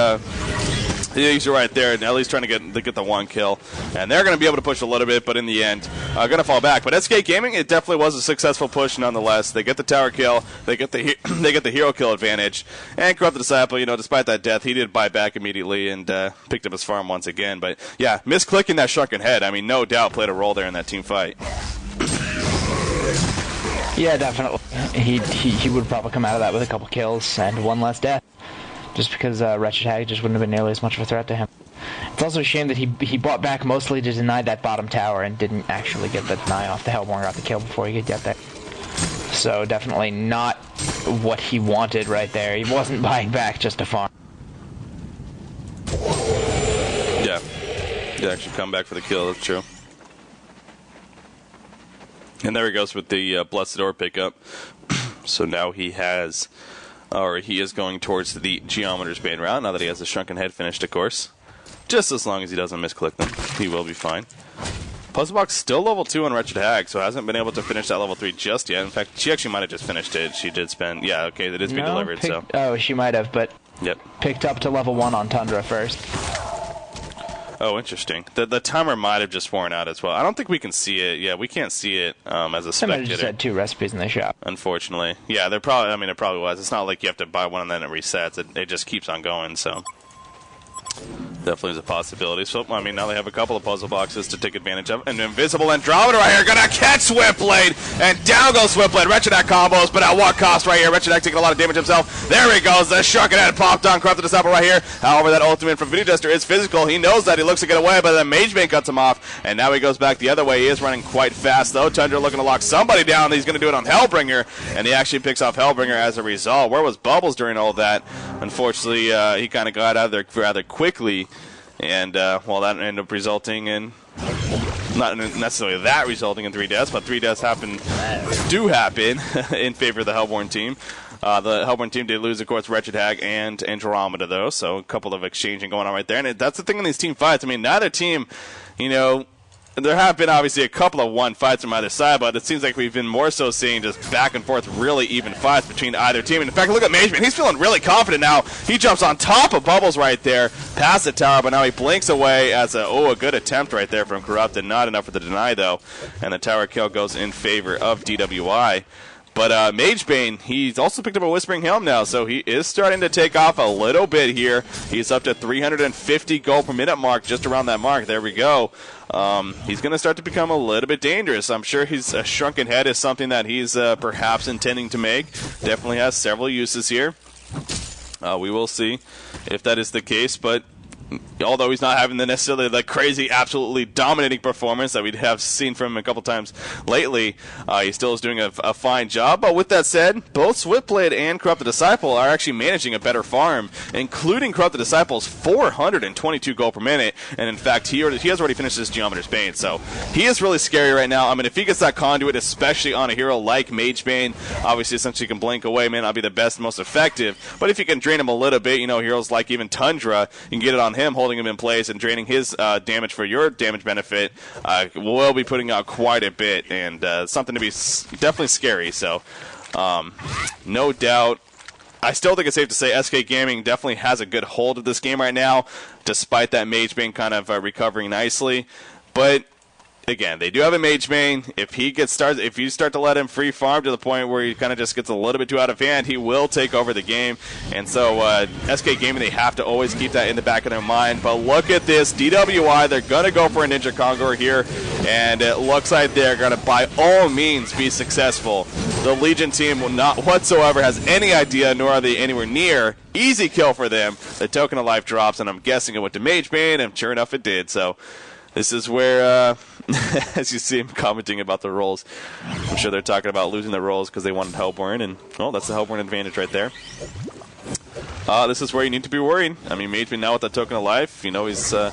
He's right there, and Ellie's trying to get the one kill, and they're going to be able to push a little bit, but in the end, going to fall back. But SK Gaming, it definitely was a successful push nonetheless. They get the tower kill, they get the hero kill advantage, and Corrupt the Disciple, despite that death, he did buy back immediately and picked up his farm once again. But yeah, misclicking that shrunken head, I mean, no doubt played a role there in that team fight. Yeah, definitely. He would probably come out of that with a couple kills and one less death. Just because Wretched Hag just wouldn't have been nearly as much of a threat to him. It's also a shame that he bought back mostly to deny that bottom tower and didn't actually get the deny off. The Hellborn got the kill before he could get there. So definitely not what he wanted right there. He wasn't buying back just to farm. Yeah. He actually come back for the kill, that's true. And there he goes with the Blessed Ore pickup. So now he has... he is going towards the Geometer's Bane route, now that he has the Shrunken Head finished, of course. Just as long as he doesn't misclick them, he will be fine. Puzzle Box still level 2 on Wretched Hag, so hasn't been able to finish that level 3 just yet. In fact, she actually might have just finished it. She did spend... Yeah, okay, it is being delivered, so... Oh, she might have, but... Yep. Picked up to level 1 on Tundra first. Oh, interesting. The timer might have just worn out as well. I don't think we can see it. Yeah, we can't see it as a spectator. Somebody just had 2 recipes in the shop. Unfortunately. Yeah, they're probably... I mean, it probably was. It's not like you have to buy one and then it resets. It just keeps on going, so... Definitely is a possibility. So, I mean, now they have a couple of puzzle boxes to take advantage of. An Invisible Andromeda right here. Gonna catch Switchblade. And down goes Switchblade. Wretched Hag combos, but at what cost right here? Wretched Hag taking a lot of damage himself. There he goes. The Shrunken Head popped on Corrupt the Disciple right here. However, that ultimate from Video Jester is physical. He knows that. He looks to get away, but then Mage Bane cuts him off. And now he goes back the other way. He is running quite fast, though. Tundra looking to lock somebody down. He's going to do it on Hellbringer. And he actually picks off Hellbringer as a result. Where was Bubbles during all that? Unfortunately, he kind of got out of there rather quickly. And, that ended up resulting in, not necessarily that resulting in 3 deaths, but 3 deaths do happen in favor of the Hellborn team. The Hellborn team did lose, of course, Wretched Hag and Andromeda, though, so a couple of exchanging going on right there. And that's the thing in these team fights. I mean, neither team, there have been obviously a couple of one fights from either side, but it seems like we've been more so seeing just back and forth really even fights between either team. And in fact, look at Mage Bane. He's feeling really confident now. He jumps on top of Bubbles right there, past the tower, but now he blinks away as a good attempt right there from Corrupted. Not enough for the deny, though. And the tower kill goes in favor of DWI. But Mage Bane, he's also picked up a Whispering Helm now, so he is starting to take off a little bit here. He's up to 350 gold per minute mark, just around that mark. There we go. He's going to start to become a little bit dangerous. I'm sure his Shrunken Head is something that he's perhaps intending to make. Definitely has several uses here. We will see if that is the case, but... although he's not having necessarily the crazy, absolutely dominating performance that we have seen from him a couple times lately, he still is doing a fine job. But with that said, both Switchblade and Corrupt the Disciple are actually managing a better farm, including Corrupt the Disciple's 422 gold per minute. And in fact, he has already finished his Geometer's Bane, so he is really scary right now. I mean, if he gets that conduit, especially on a hero like Mage Bane, obviously essentially can blink away, may not be the best, most effective. But if you can drain him a little bit, heroes like even Tundra, you can get it on him, holding him in place and draining his damage for your damage benefit, will be putting out quite a bit, and something to be definitely scary. So, no doubt, I still think it's safe to say SK Gaming definitely has a good hold of this game right now, despite that Mage Bane kind of recovering nicely. But again, they do have a Mage Bane. If you start to let him free farm to the point where he kind of just gets a little bit too out of hand, he will take over the game. And so SK Gaming, they have to always keep that in the back of their mind. But look at this, DWI, they're going to go for a Ninja Congor here, and it looks like they're going to by all means be successful. The Legion team will not whatsoever has any idea, nor are they anywhere near. Easy kill for them. The Token of Life drops, and I'm guessing it went to Mage Bane, and sure enough it did. So this is where, as you see him commenting about the rolls, I'm sure they're talking about losing the rolls because they wanted Hellborn, and, well, that's the Hellborn advantage right there. This is where you need to be worried. I mean, Mage Bane now with that Token of Life, he's going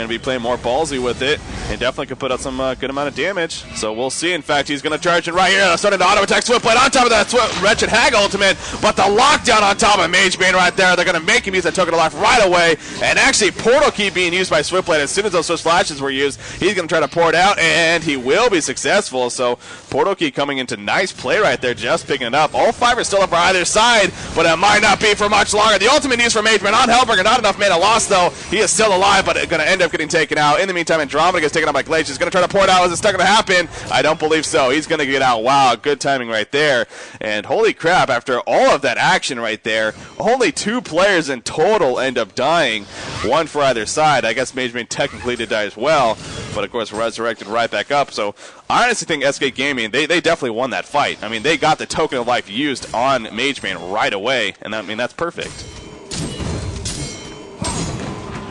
to be playing more ballsy with it. and definitely could put out some good amount of damage. So we'll see. In fact, he's going to charge in right here. Starting to auto-attack Swiftblade on top of that Wretched Hag ultimate, but the lockdown on top of Mage Bane right there. They're going to make him use that Token of Life right away, and actually Portal Key being used by Swiftblade. As soon as those Swift Flashes were used, he's going to try to pour it out, and he will be successful. So Portal Key coming into nice play right there, just picking it up. All 5 are still up for either side, but it might not be for much longer. The ultimate used for Mage Bane on Hellbringer. Not enough mana lost, though. He is still alive, but going to end up getting taken out. In the meantime, Andromeda gets taken out by Glacier. He's going to try to pour it out. Is it still going to happen? I don't believe so. He's going to get out. Wow, good timing right there. And holy crap, after all of that action right there, only 2 players in total end up dying. 1 for either side. I guess Mage Bane technically did die as well, but of course resurrected right back up. So I honestly think SK Gaming, they definitely won that fight. I mean, they got the Token of Life used on Mage Bane right away, and that's perfect.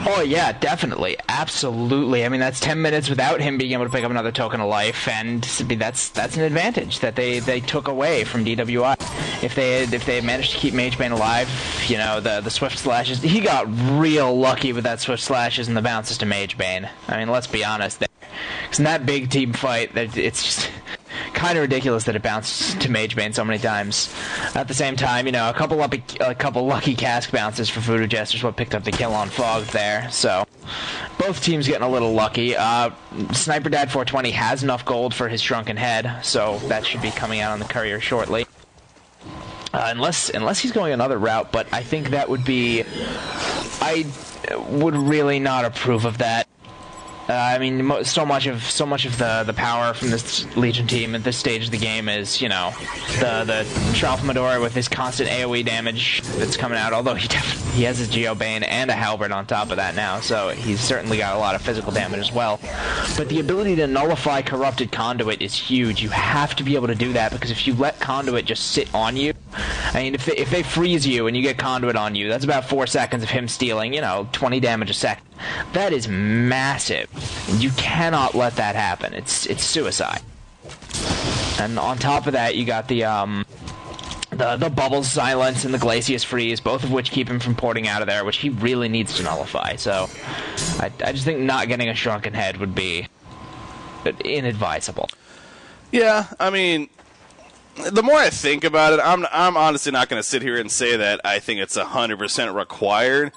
Oh, yeah, definitely. Absolutely. I mean, that's 10 minutes without him being able to pick up another Token of Life, and I mean, that's an advantage that they took away from DWI. If they had managed to keep Mage Bane alive, you know, the Swift Slashes, he got real lucky with that Swift Slashes and the bounces to Mage Bane. I mean, let's be honest. Because in that big team fight, it's just kind of ridiculous that it bounced to Mage Bane so many times. At the same time, you know, a couple lucky cask bounces for Voodoo Jester's what picked up the kill on Fog there. So both teams getting a little lucky. Sniper Dad 420 has enough gold for his Shrunken Head, so that should be coming out on the courier shortly. Unless he's going another route, but I think that would be... I would really not approve of that. I mean, so much of the power from this Legion team at this stage of the game is, you know, the Tralfamador with his constant AoE damage that's coming out, although he has his Geobane and a Halberd on top of that now, so he's certainly got a lot of physical damage as well. But the ability to nullify Corrupted Conduit is huge. You have to be able to do that, because if you let Conduit just sit on you, I mean, if they freeze you and you get Conduit on you, that's about 4 seconds of him stealing, you know, 20 damage a second. That is massive. You cannot let that happen. It's suicide. And on top of that, you got the Bubbles Silence and the Glacius Freeze, both of which keep him from porting out of there, which he really needs to nullify. So I just think not getting a Shrunken Head would be inadvisable. Yeah, I mean, the more I think about it, I'm honestly not going to sit here and say that I think it's 100% required.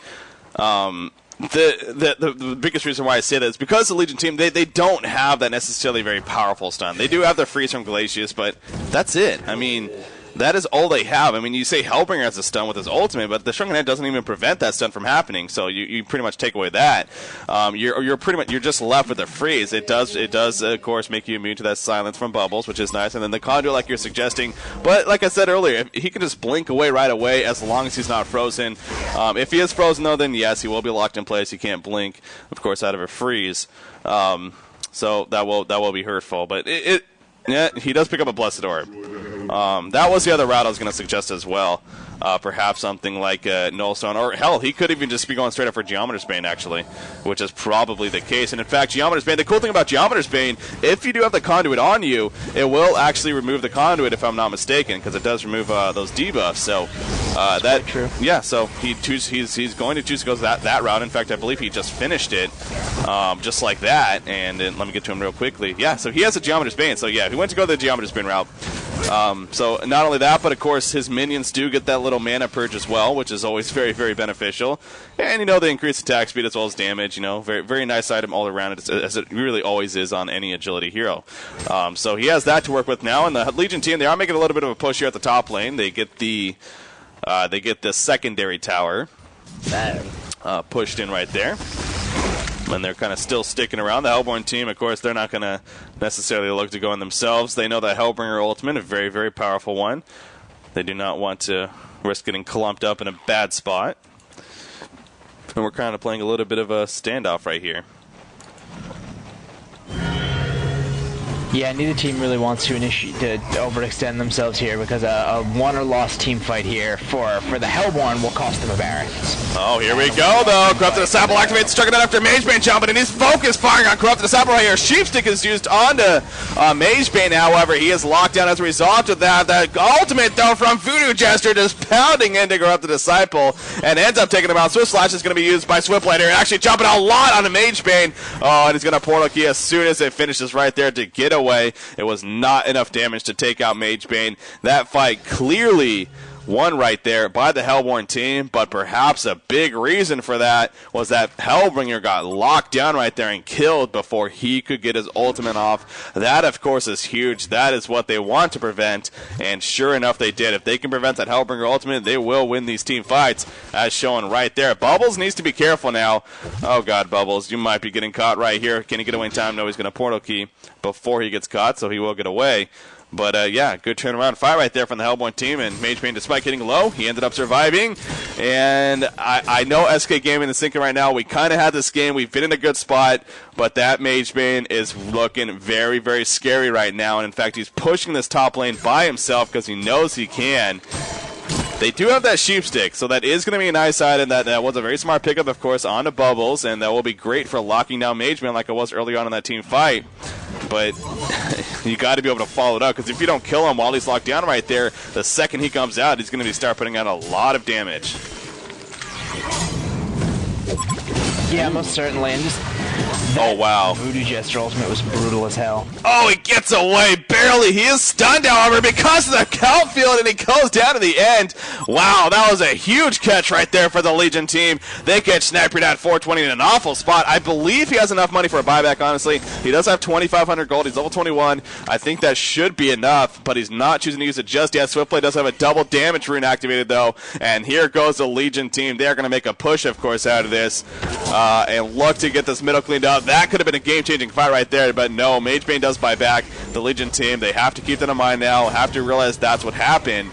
The biggest reason why I say that is because the Legion team, they don't have that necessarily very powerful stun. They do have the freeze from Glacius, but that's it. I mean, that is all they have. I mean, you say Hellbringer has a stun with his ultimate, but the Shrunken Head doesn't even prevent that stun from happening. So you pretty much take away that. You're just left with a freeze. It does of course make you immune to that silence from Bubbles, which is nice. And then the Conduit, like you're suggesting, but like I said earlier, he can just blink away right away as long as he's not frozen. If he is frozen though, then yes, he will be locked in place. He can't blink, of course, out of a freeze. So that will be hurtful. But yeah, he does pick up a Blessed Orb. That was the other route I was going to suggest as well. Perhaps something like Nullstone, or hell, he could even just be going straight up for Geometer's Bane, actually, which is probably the case. And in fact, Geometer's Bane, the cool thing about Geometer's Bane, if you do have the Conduit on you, it will actually remove the Conduit, if I'm not mistaken, because it does remove those debuffs. So that's true. Yeah, so he's going to choose to go that route. In fact, I believe he just finished it just like that. And then, let me get to him real quickly. Yeah, so he has a Geometer's Bane. So yeah, he went to go the Geometer's Bane route. So not only that, but of course his minions do get that little mana purge as well, which is always very, very beneficial. And you know, they increase attack speed as well as damage. You know, very, very nice item all around, as it really always is on any agility hero. So he has that to work with now. And the Legion team, they are making a little bit of a push here at the top lane. They get the secondary tower pushed in right there. And they're kind of still sticking around. The Hellborn team, of course, they're not going to necessarily look to go in themselves. They know that Hellbringer ultimate, a very, very powerful one. They do not want to risk getting clumped up in a bad spot. And we're kind of playing a little bit of a standoff right here. Yeah, neither team really wants to overextend themselves here because a won or lost team fight here for the Hellborn will cost them a Baron. Oh, here we go, though. Corrupted Disciple activates, struck it after Magebane jumping, and he's focused, firing on Corrupted Disciple right here. Sheepstick is used onto Magebane, however. He is locked down as a result of that. The ultimate, though, from Voodoo Jester just pounding into Corrupted Disciple and ends up taking him out. Swift Slash is going to be used by Swiftblade here, actually jumping a lot on the Magebane. Oh, and he's going to Portal Key as soon as it finishes right there to get away. It was not enough damage to take out Magebane. That fight clearly won right there by the Hellborn team, but perhaps a big reason for that was that Hellbringer got locked down right there and killed before he could get his ultimate off. That, of course, is huge. That is what they want to prevent, and sure enough, they did. If they can prevent that Hellbringer ultimate, they will win these team fights, as shown right there. Bubbles needs to be careful now. Oh, God, Bubbles, you might be getting caught right here. Can he get away in time? No, he's going to Portal Key before he gets caught, so he will get away. But, yeah, good turnaround fight right there from the Hellborn team. And Magebane, despite getting low, he ended up surviving. And I know SK Gaming is thinking right now, we kind of had this game. We've been in a good spot. But that Magebane is looking very, very scary right now. And, in fact, he's pushing this top lane by himself because he knows he can. They do have that Sheepstick, so that is going to be a nice item. That was a very smart pickup, of course, on the Bubbles. And that will be great for locking down Magebane like it was early on in that team fight. But you got to be able to follow it up, because if you don't kill him while he's locked down right there, the second he comes out, he's going to start putting out a lot of damage. Yeah, most certainly. And just oh, wow. Voodoo Jester ultimate was brutal as hell. Oh, he gets away barely. He is stunned, however, because of the count field, and he goes down to the end. Wow, that was a huge catch right there for the Legion team. They catch Sniper at 420 in an awful spot. I believe he has enough money for a buyback, honestly. He does have 2,500 gold. He's level 21. I think that should be enough, but he's not choosing to use it just yet. Swiftblade does have a double damage rune activated, though, and here goes the Legion team. They're going to make a push, of course, out of this, and look to get this middle cleaned up. That could have been a game-changing fight right there, but no, Magebane does buy back. The Legion team, they have to keep that in mind now, have to realize that's what happened.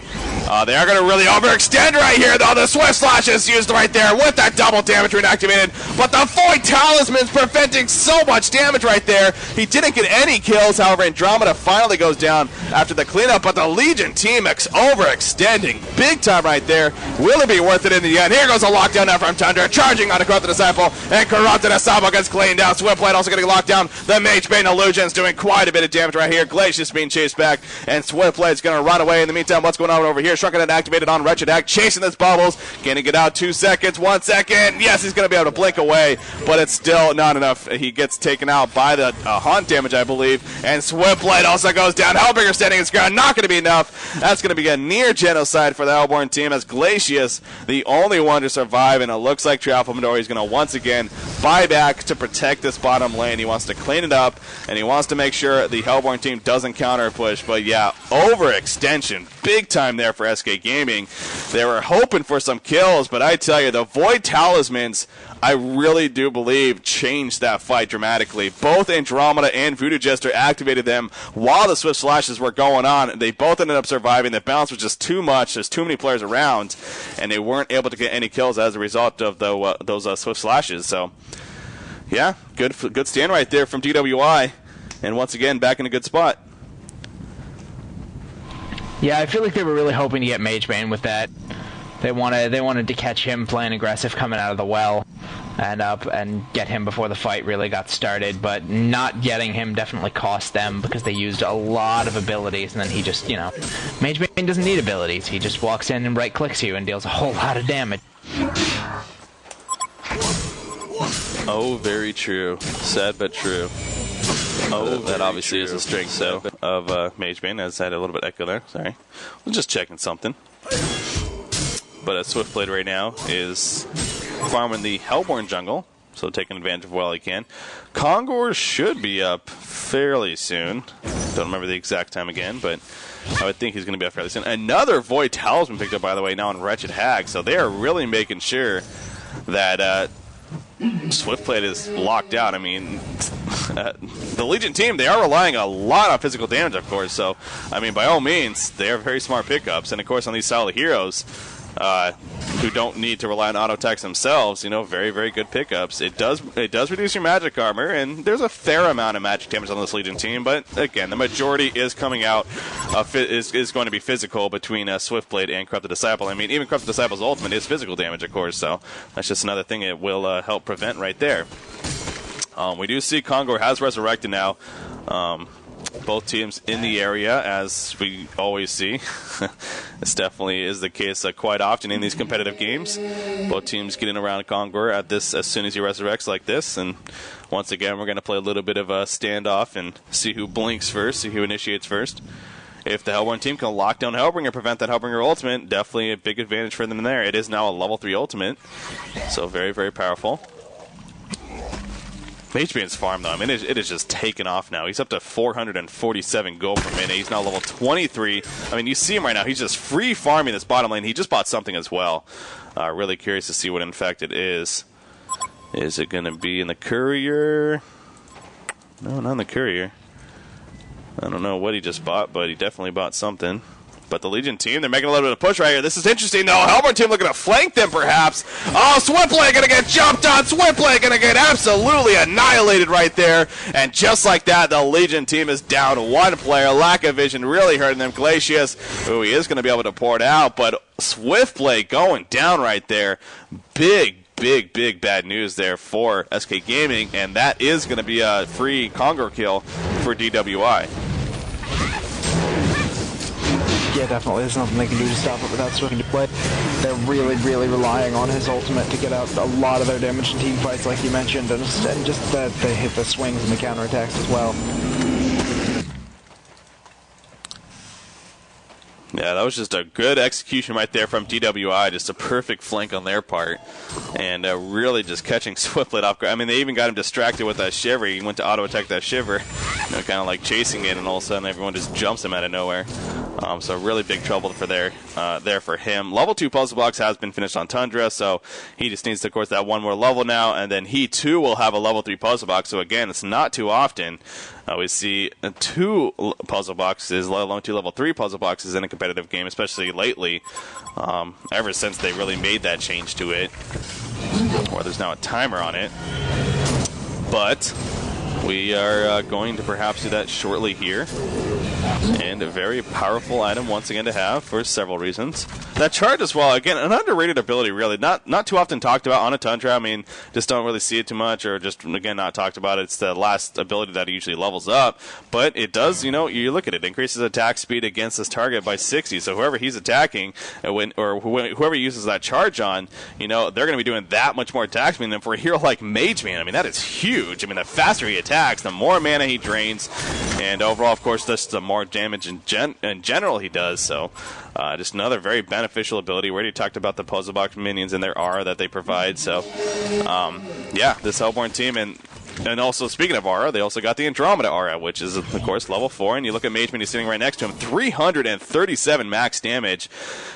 They are going to really overextend right here, though. The Swift Slash is used right there with that double damage rune activated, but the Void Talisman's preventing so much damage right there. He didn't get any kills, however, Andromeda finally goes down after the cleanup, but the Legion team overextending big time right there. Will it be worth it in the end? Here goes a lockdown now from Tundra, charging on the Corrupted Disciple, and Corrupted Disciple gets cleaned out. Swiftblade also getting locked down. The Magebane Illusion's doing quite a bit of damage right here. Glacius being chased back, and Swiftblade's going to run away. In the meantime, what's going on over here? Shrunken and activated on Wretched Hack, chasing this Bubbles. Can he get out? 2 seconds, 1 second. Yes, he's going to be able to blink away, but it's still not enough. He gets taken out by the haunt damage, I believe, and Swiftblade also goes down. Hellbringer standing his ground, not going to be enough. That's going to be a near genocide for the Hellborn team, as Glacius, the only one to survive, and it looks like Trialpha Midori is going to once again buy back to protect this bottom lane. He wants to clean it up, and he wants to make sure the Hellborn team doesn't counter push. But yeah, overextension big time there for SK Gaming. They were hoping for some kills, but I tell you, the Void Talismans, I really do believe, changed that fight dramatically. Both Andromeda and Voodoo Jester activated them while the Swift Slashes were going on. They both ended up surviving. The balance was just too much. There's too many players around, and they weren't able to get any kills as a result of those Swift Slashes. So, yeah, good stand right there from DWI, and once again, back in a good spot. Yeah, I feel like they were really hoping to get Magebane with that. They wanted to catch him playing aggressive coming out of the well and get him before the fight really got started, but not getting him definitely cost them because they used a lot of abilities, and then he just, Magebane doesn't need abilities. He just walks in and right-clicks you and deals a whole lot of damage. Oh, very true. Sad but true. Oh, that obviously true. Is a strength of Magebane. As I had a little bit of echo there. Sorry. I'm just checking something. But Swiftblade right now is farming the Hellborn jungle, so taking advantage of while he can. Congor should be up fairly soon. Don't remember the exact time again, but I would think he's going to be up fairly soon. Another Void Talisman picked up, by the way, now on Wretched Hag, so they are really making sure that Swiftblade is locked out. I mean, the Legion team, they are relying a lot on physical damage, of course, so, I mean, by all means, they are very smart pickups, and of course, on these solid heroes, who don't need to rely on auto attacks themselves, very, very good pickups. It does reduce your magic armor, and there's a fair amount of magic damage on this Legion team, but again, the majority is coming out, is going to be physical between Swiftblade and Corrupted Disciple. I mean, even Corrupted Disciple's ultimate is physical damage, of course, so that's just another thing it will help prevent right there. We do see Congor has resurrected now. Both teams in the area, as we always see. This definitely is the case quite often in these competitive games. Both teams getting around Congor at this as soon as he resurrects like this. And once again, we're going to play a little bit of a standoff and see who blinks first, see who initiates first. If the Hellborn team can lock down Hellbringer, prevent that Hellbringer ultimate, definitely a big advantage for them in there. It is now a level 3 ultimate, so very, very powerful. Magebane's farm, though, I mean, it is just taken off now. He's up to 447 gold per minute. He's now level 23. I mean, you see him right now. He's just free farming this bottom lane. He just bought something as well. Really curious to see what, in fact, it is. Is it going to be in the courier? No, not in the courier. I don't know what he just bought, but he definitely bought something. But the Legion team, they're making a little bit of push right here. This is interesting, though. Hellborn team looking to flank them, perhaps. Oh, Swiftblade going to get jumped on. Swiftblade going to get absolutely annihilated right there. And just like that, the Legion team is down one player. Lack of vision really hurting them. Glacius, who he is going to be able to pour it out. But Swiftblade going down right there. Big bad news there for SK Gaming. And that is going to be a free Congor kill for DWI. Yeah, definitely. There's nothing they can do to stop it without switching to play. They're really, really relying on his ultimate to get out a lot of their damage in team fights, like you mentioned, and just that they hit the swings and the counterattacks as well. Yeah, that was just a good execution right there from DWI. Just a perfect flank on their part. And really just catching Swiftblade off guard. I mean, they even got him distracted with that Shiver. He went to auto-attack that Shiver, kind of like chasing it, and all of a sudden everyone just jumps him out of nowhere. So really big trouble for there for him. Level 2 puzzle box has been finished on Tundra, so he just needs to, of course, that one more level now, and then he too will have a level 3 puzzle box. So again, it's not too often we see 2 puzzle boxes, let alone 2 level 3 puzzle boxes in a competitive game, especially lately, ever since they really made that change to it, or there's now a timer on it. But we are going to perhaps do that shortly here. And a very powerful item once again to have for several reasons. That charge as well, again, an underrated ability really. Not too often talked about on a Tundra. I mean, just don't really see it too much, or just, again, not talked about. It's the last ability that he usually levels up. But it does, you look at it, increases attack speed against this target by 60. So whoever he's attacking, whoever uses that charge on, they're going to be doing that much more attack speed than for a hero like Mageman. I mean, that is huge. I mean, the faster he attacks, the more mana he drains. And overall, of course, just the more damage in general he does. So just another very beneficial ability. We already talked about the puzzle box minions and their aura that they provide. So yeah, this Hellborn team, and also speaking of aura, they also got the Andromeda aura, which is of course level 4. And you look at Mageman, he's sitting right next to him, 337 max damage.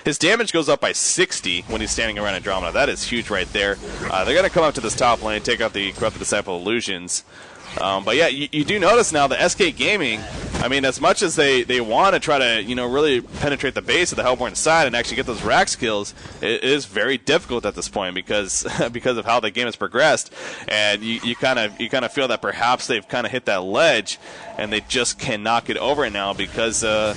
His damage goes up by 60 when he's standing around Andromeda. That is huge right there. They're going to come up to this top lane, take out the Corrupted Disciple Illusions. But yeah, you do notice now the SK Gaming, I mean, as much as they want to try to, really penetrate the base of the Hellborn side and actually get those rack skills, it is very difficult at this point because of how the game has progressed. And you kind of feel that perhaps they've kind of hit that ledge and they just cannot get over it now because the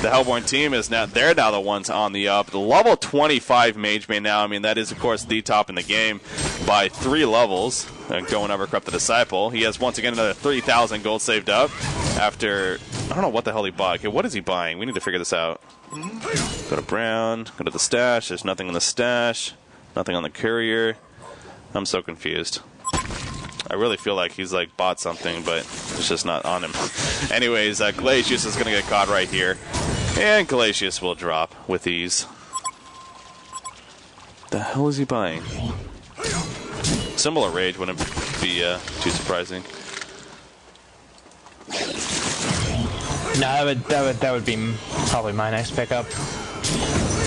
Hellborn team is now, they're now the ones on the up. The level 25 Mageman now, I mean, that is, of course, the top in the game by 3 levels. Going over Corrupted Disciple. He has once again another 3,000 gold saved up after, I don't know what the hell he bought. Okay, what is he buying? We need to figure this out. Go to Brown, go to the stash. There's nothing in the stash, nothing on the courier. I'm so confused. I really feel like he's bought something, but it's just not on him. Anyways, Glacius is going to get caught right here, and Glacius will drop with ease. The hell is he buying? Symbol of Rage wouldn't be too surprising. No, that would be probably my next pickup.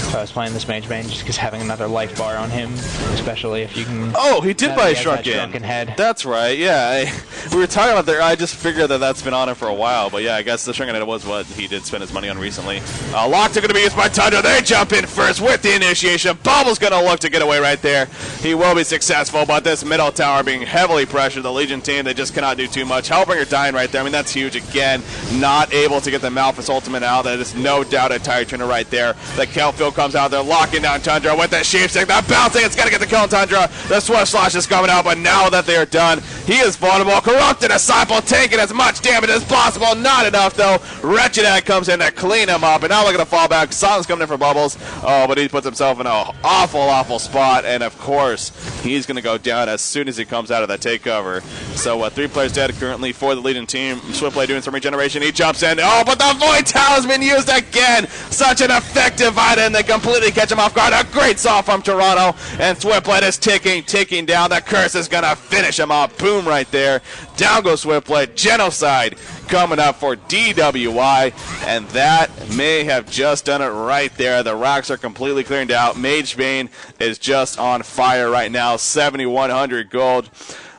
if I was playing this mage bane, just because having another life bar on him, especially if you can... Oh, he did buy a shrunken head. That's right, yeah. We were talking about that. I just figured that that's been on him for a while, but yeah, I guess the shrunken head was what he did spend his money on recently. Locked are going to be used by Tundra. They jump in first with the initiation. Bubble's going to look to get away right there. He will be successful, but this middle tower being heavily pressured. The Legion team, they just cannot do too much. Hellbringer dying right there. I mean, that's huge. Again, not able to get the Malphus ultimate out. That is no doubt a tire trainer right there. The Kelfield comes out there, locking down Tundra with that sheepstick. That bouncing, it's going to get the kill on Tundra. The Swift Slash is coming out, but now that they are done, he is vulnerable. Corrupted Disciple taking as much damage as possible. Not enough, though. Wretched Ag comes in to clean him up, and now look at the fallback. Silence coming in for Bubbles. Oh, but he puts himself in an awful, awful spot, and of course, he's going to go down as soon as he comes out of that takeover. So 3 players dead currently for the Legion team. Swiftblade doing some regeneration. He jumps in. Oh, but the Void Towel has been used again. Such an effective item. They completely catch him off guard. A great saw from Toronto, and Swiftblade is ticking down. The curse is going to finish him off. Boom right there. Down goes Swiftblade. Genocide coming up for DWI, and that may have just done it right there. The rocks are completely cleared out. Mage Bane is just on fire right now. 7,100 gold.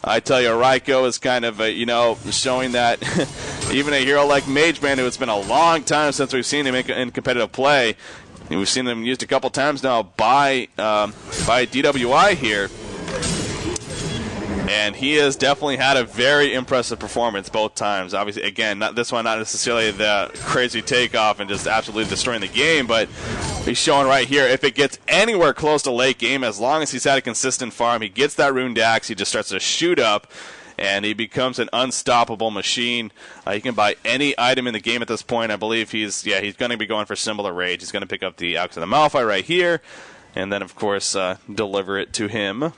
I tell you, Raiko is kind of, showing that even a hero like Mage Bane, who it's been a long time since we've seen him in competitive play, and we've seen him used a couple times now by DWI here. And he has definitely had a very impressive performance both times. Obviously, again, not necessarily the crazy takeoff and just absolutely destroying the game, but he's showing right here, if it gets anywhere close to late game, as long as he's had a consistent farm, he gets that Rune Dax, he just starts to shoot up, and he becomes an unstoppable machine. He can buy any item in the game at this point. I believe he's going to be going for Symbol of Rage. He's going to pick up the Axe of the Malphite right here, and then, of course, deliver it to him.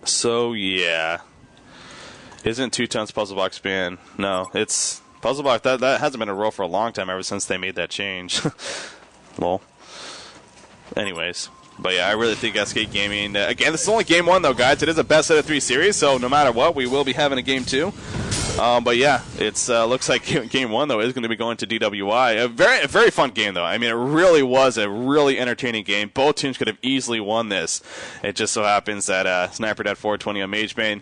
So, yeah. Isn't 2 tons Puzzle Box ban? No, it's Puzzle Box. That hasn't been a rule for a long time, ever since they made that change. Lol. Anyways. But yeah, I really think SK Gaming, again, this is only game 1 though, guys. It is a best out of 3 series, so no matter what, we will be having a game 2. But yeah, it's looks like game 1 though is going to be going to DWI. A very fun game though. I mean, it really was a really entertaining game. Both teams could have easily won this. It just so happens that Sniper Dad 420 on Mage Bane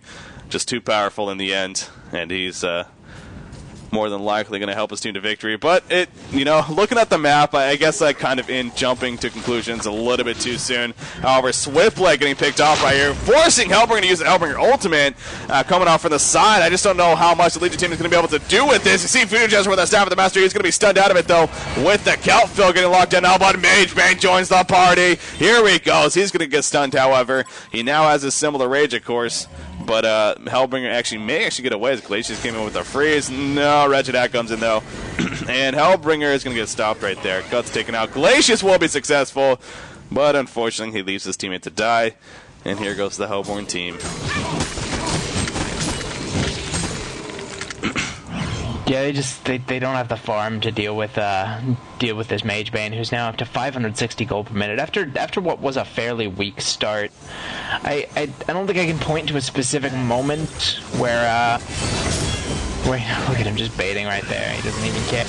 just too powerful in the end, and he's more than likely going to help his team to victory. But looking at the map, I guess kind of in jumping to conclusions a little bit too soon. However, Swiftblade getting picked off right here, forcing Hellbringer to use the Hellbringer ultimate, coming off from the side. I just don't know how much the Legion team is going to be able to do with this. You see Voodoo Jester with that Staff of the Master. He's going to be stunned out of it though, with the Kelpfield getting locked in now, but Mage Bane joins the party. Here he goes. He's going to get stunned, however. He now has his Symbol of Rage, of course. But Hellbringer may get away as Glacius came in with a freeze. No, Wretched Hat comes in though. And Hellbringer is going to get stopped right there. Guts taken out. Glacius will be successful. But unfortunately, he leaves his teammate to die. And here goes the Hellborn team. Yeah, they don't have the farm to deal with this Mage Bane, who's now up to 560 gold per minute after what was a fairly weak start. I don't think I can point to a specific moment where look at him just baiting right there. He doesn't even care.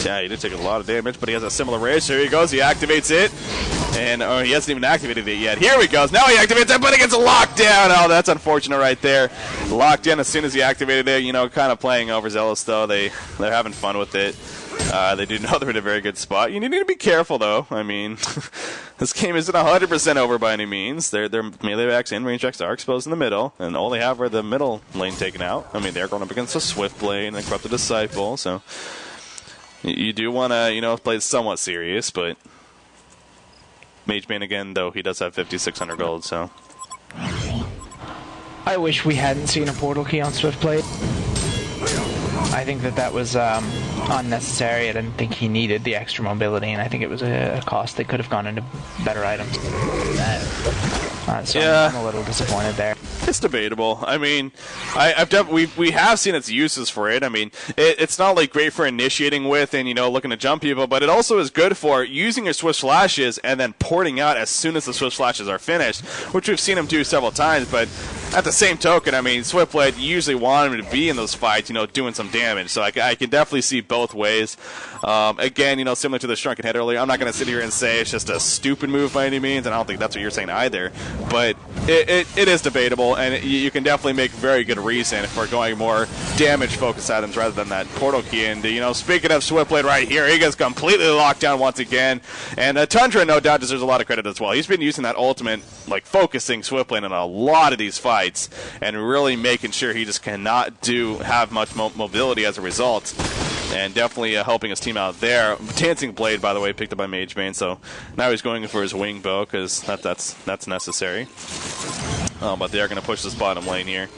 Yeah, he did take a lot of damage, but he has a similar rage. Here he goes. He activates it. And he hasn't even activated it yet. Here he goes. Now he activates it, but it gets locked down. Oh, that's unfortunate right there. Locked in as soon as he activated it. Kind of playing overzealous, though. They're having fun with it. They do know they're in a very good spot. You need to be careful, though. I mean, this game isn't 100% over by any means. Their melee backs and range backs are exposed in the middle, and all they have are the middle lane taken out. I mean, they're going up against a Swiftblade and a Corrupted Disciple, so you do want to, play it somewhat serious, but Mage Bane again, though, he does have 5,600 gold, so. I wish we hadn't seen a portal key on Swiftblade. I think that was unnecessary. I didn't think he needed the extra mobility, and I think it was a cost that could have gone into better items. So yeah. I'm a little disappointed there. It's debatable. I mean, we have seen its uses for it. I mean, it's not like great for initiating with and looking to jump people, but it also is good for using your Swift Slashes and then porting out as soon as the Swift Slashes are finished, which we've seen him do several times. But at the same token, I mean, Swiftblade, you usually want him to be in those fights, doing some damage. So I can definitely see both ways. Again, similar to the Shrunken Head earlier, I'm not going to sit here and say it's just a stupid move by any means, and I don't think that's what you're saying either. But it is debatable, and you can definitely make very good reason for going more damage-focused items rather than that portal key. And, speaking of Swiftblade right here, he gets completely locked down once again. And Tundra, no doubt, deserves a lot of credit as well. He's been using that ultimate, focusing Swiftblade in a lot of these fights and really making sure he just cannot have much mobility as a result. And definitely helping his team out there. Dancing Blade, by the way, picked up by Magebane, so now he's going for his wing bow because that's necessary. But they are going to push this bottom lane here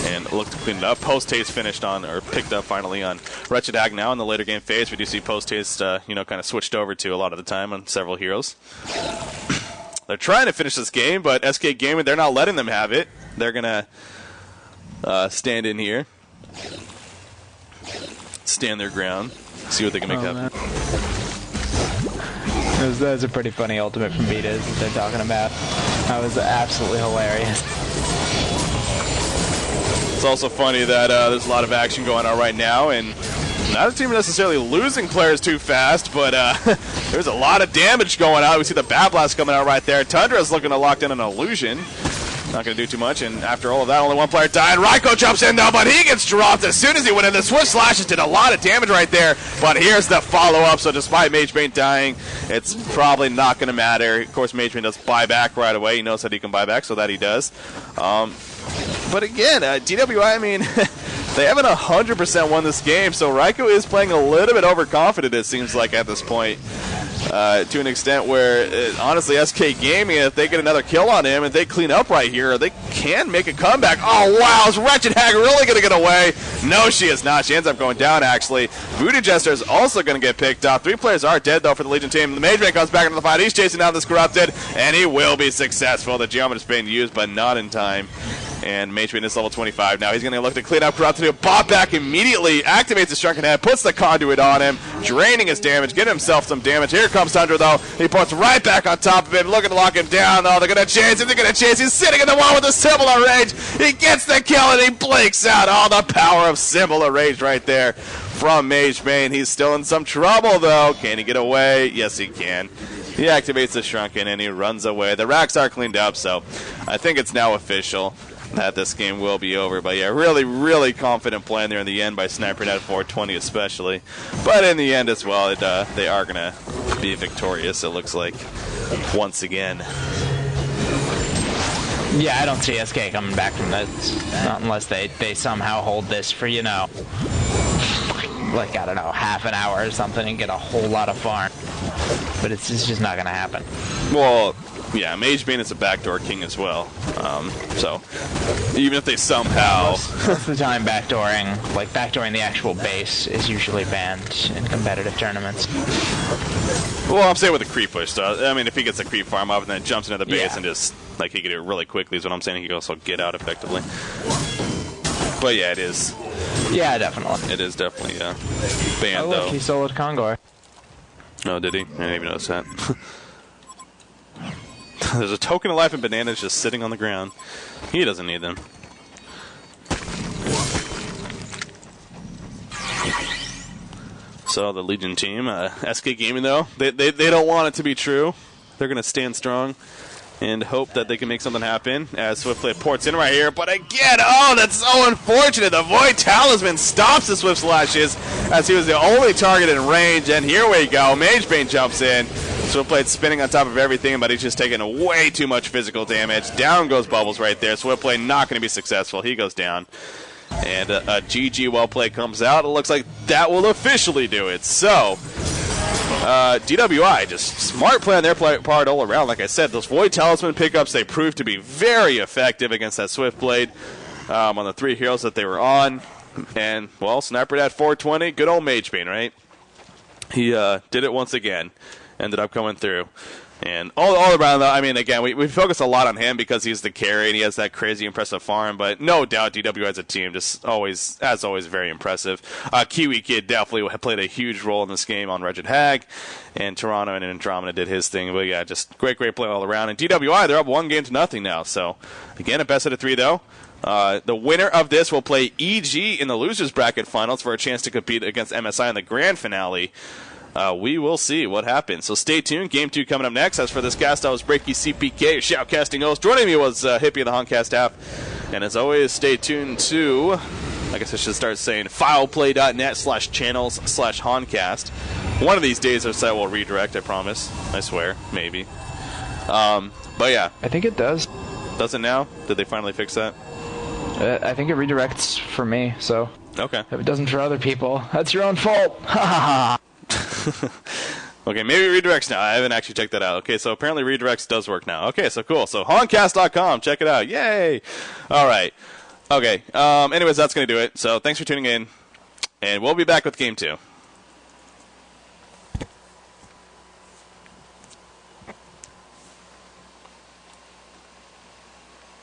and look to clean it up. Post-haste finished on, or picked up finally on Wretched Hag now in the later game phase. We do see post-haste, kind of switched over to a lot of the time on several heroes. They're trying to finish this game, but SK Gaming, they're not letting them have it. They're going to stand in here. Stand their ground, see what they can make happen. That was a pretty funny ultimate from Vitas that they're talking about. That was absolutely hilarious. It's also funny that there's a lot of action going on right now, and not a team necessarily losing players too fast, but there's a lot of damage going on. We see the Bat Blast coming out right there. Tundra's looking to lock in an illusion. Not going to do too much, and after all of that, only one player died. Raiko jumps in, though, but he gets dropped as soon as he went in. The Swift Slashes did a lot of damage right there, but here's the follow-up, so despite Magebane dying, it's probably not going to matter. Of course, Magebane does buy back right away. He knows that he can buy back, so that he does. But again, DWI, I mean, they haven't 100% won this game, so Raiko is playing a little bit overconfident, it seems like, at this point. To an extent where, honestly, SK Gaming, if they get another kill on him and they clean up right here, they can make a comeback. Oh, wow, is Wretched Hag really going to get away? No, she is not. She ends up going down, actually. Voodoo Jester is also going to get picked up. 3 players are dead, though, for the Legion team. The Magebane comes back into the fight. He's chasing down this Corrupted, and he will be successful. The Geomet is being used, but not in time. And Magebane is level 25 now. He's going to look to clean up Corrupted. He'll pop back immediately, activates the Shrunken Head, puts the Conduit on him, draining his damage, getting himself some damage. Here comes Tundra, though. He puts right back on top of him, looking to lock him down, though. They're going to chase him. They're going to chase him. He's sitting in the wall with a Symbol of Rage. He gets the kill, and he blinks out. All the power of Symbol of Rage right there from Magebane. He's still in some trouble, though. Can he get away? Yes, he can. He activates the Shrunken, and he runs away. The racks are cleaned up, so I think it's now official that this game will be over. But yeah, really, really confident plan there in the end by Sniper at 420 especially. But in the end as well, they are going to be victorious, it looks like, once again. Yeah, I don't see SK coming back from this, not unless they somehow hold this for, I don't know, half an hour or something and get a whole lot of farm. But it's just not going to happen. Well, yeah, Magebane is a backdoor king as well. So even if they somehow... Most of the time backdooring the actual base is usually banned in competitive tournaments. Well, I'm saying with the creep push, so I mean, if he gets a creep farm up and then jumps into the base and just, he can do it really quickly is what I'm saying. He can also get out effectively. But yeah, it is. Yeah, definitely. It is definitely banned, look, though. He soloed Congor. Oh, did he? I didn't even notice that. There's a token of life and bananas just sitting on the ground. He doesn't need them. So the Legion team, SK Gaming though, they don't want it to be true. They're going to stand strong and hope that they can make something happen as Swiftblade ports in right here. But again, oh, that's so unfortunate. The Void Talisman stops the Swift Slashes as he was the only target in range. And here we go. Magebane jumps in. Swiftblade spinning on top of everything, but he's just taking way too much physical damage. Down goes Bubbles right there. Swiftblade not going to be successful. He goes down. And a GG well played comes out. It looks like that will officially do it. So, DWI, just smart play on their part all around. Like I said, those Void Talisman pickups, they proved to be very effective against that Swiftblade on the 3 heroes that they were on. And, well, Sniper at 420, good old Magebane, right? He did it once again. Ended up coming through. And all around, though, I mean, again, we focus a lot on him because he's the carry and he has that crazy impressive farm, but no doubt DWI as a team just always, as always, very impressive. Kiwi Kid definitely played a huge role in this game on Regid Hag, and Toronto and Andromeda did his thing. But yeah, just great play all around. And DWI, they're up 1-0 now. So, again, a best out of 3, though. The winner of this will play EG in the losers bracket finals for a chance to compete against MSI in the grand finale. We will see what happens. So stay tuned. Game 2 coming up next. As for this cast, I was Breaky CPK, Shoutcasting host. Joining me was Hippie of the Honcast app. And as always, stay tuned to, I guess I should start saying, fileplay.net/channels/Honcast. One of these days our site will redirect, I promise. I swear. Maybe. But yeah. I think it does. Does it now? Did they finally fix that? I think it redirects for me, so. Okay. If it doesn't for other people, that's your own fault. Ha ha ha. Okay, maybe redirects now. I haven't actually checked that out. Okay, so apparently redirects does work now. Okay, so cool. So Honcast.com, check it out. Yay! All right. Okay. Anyways, that's going to do it. So thanks for tuning in, and we'll be back with Game 2.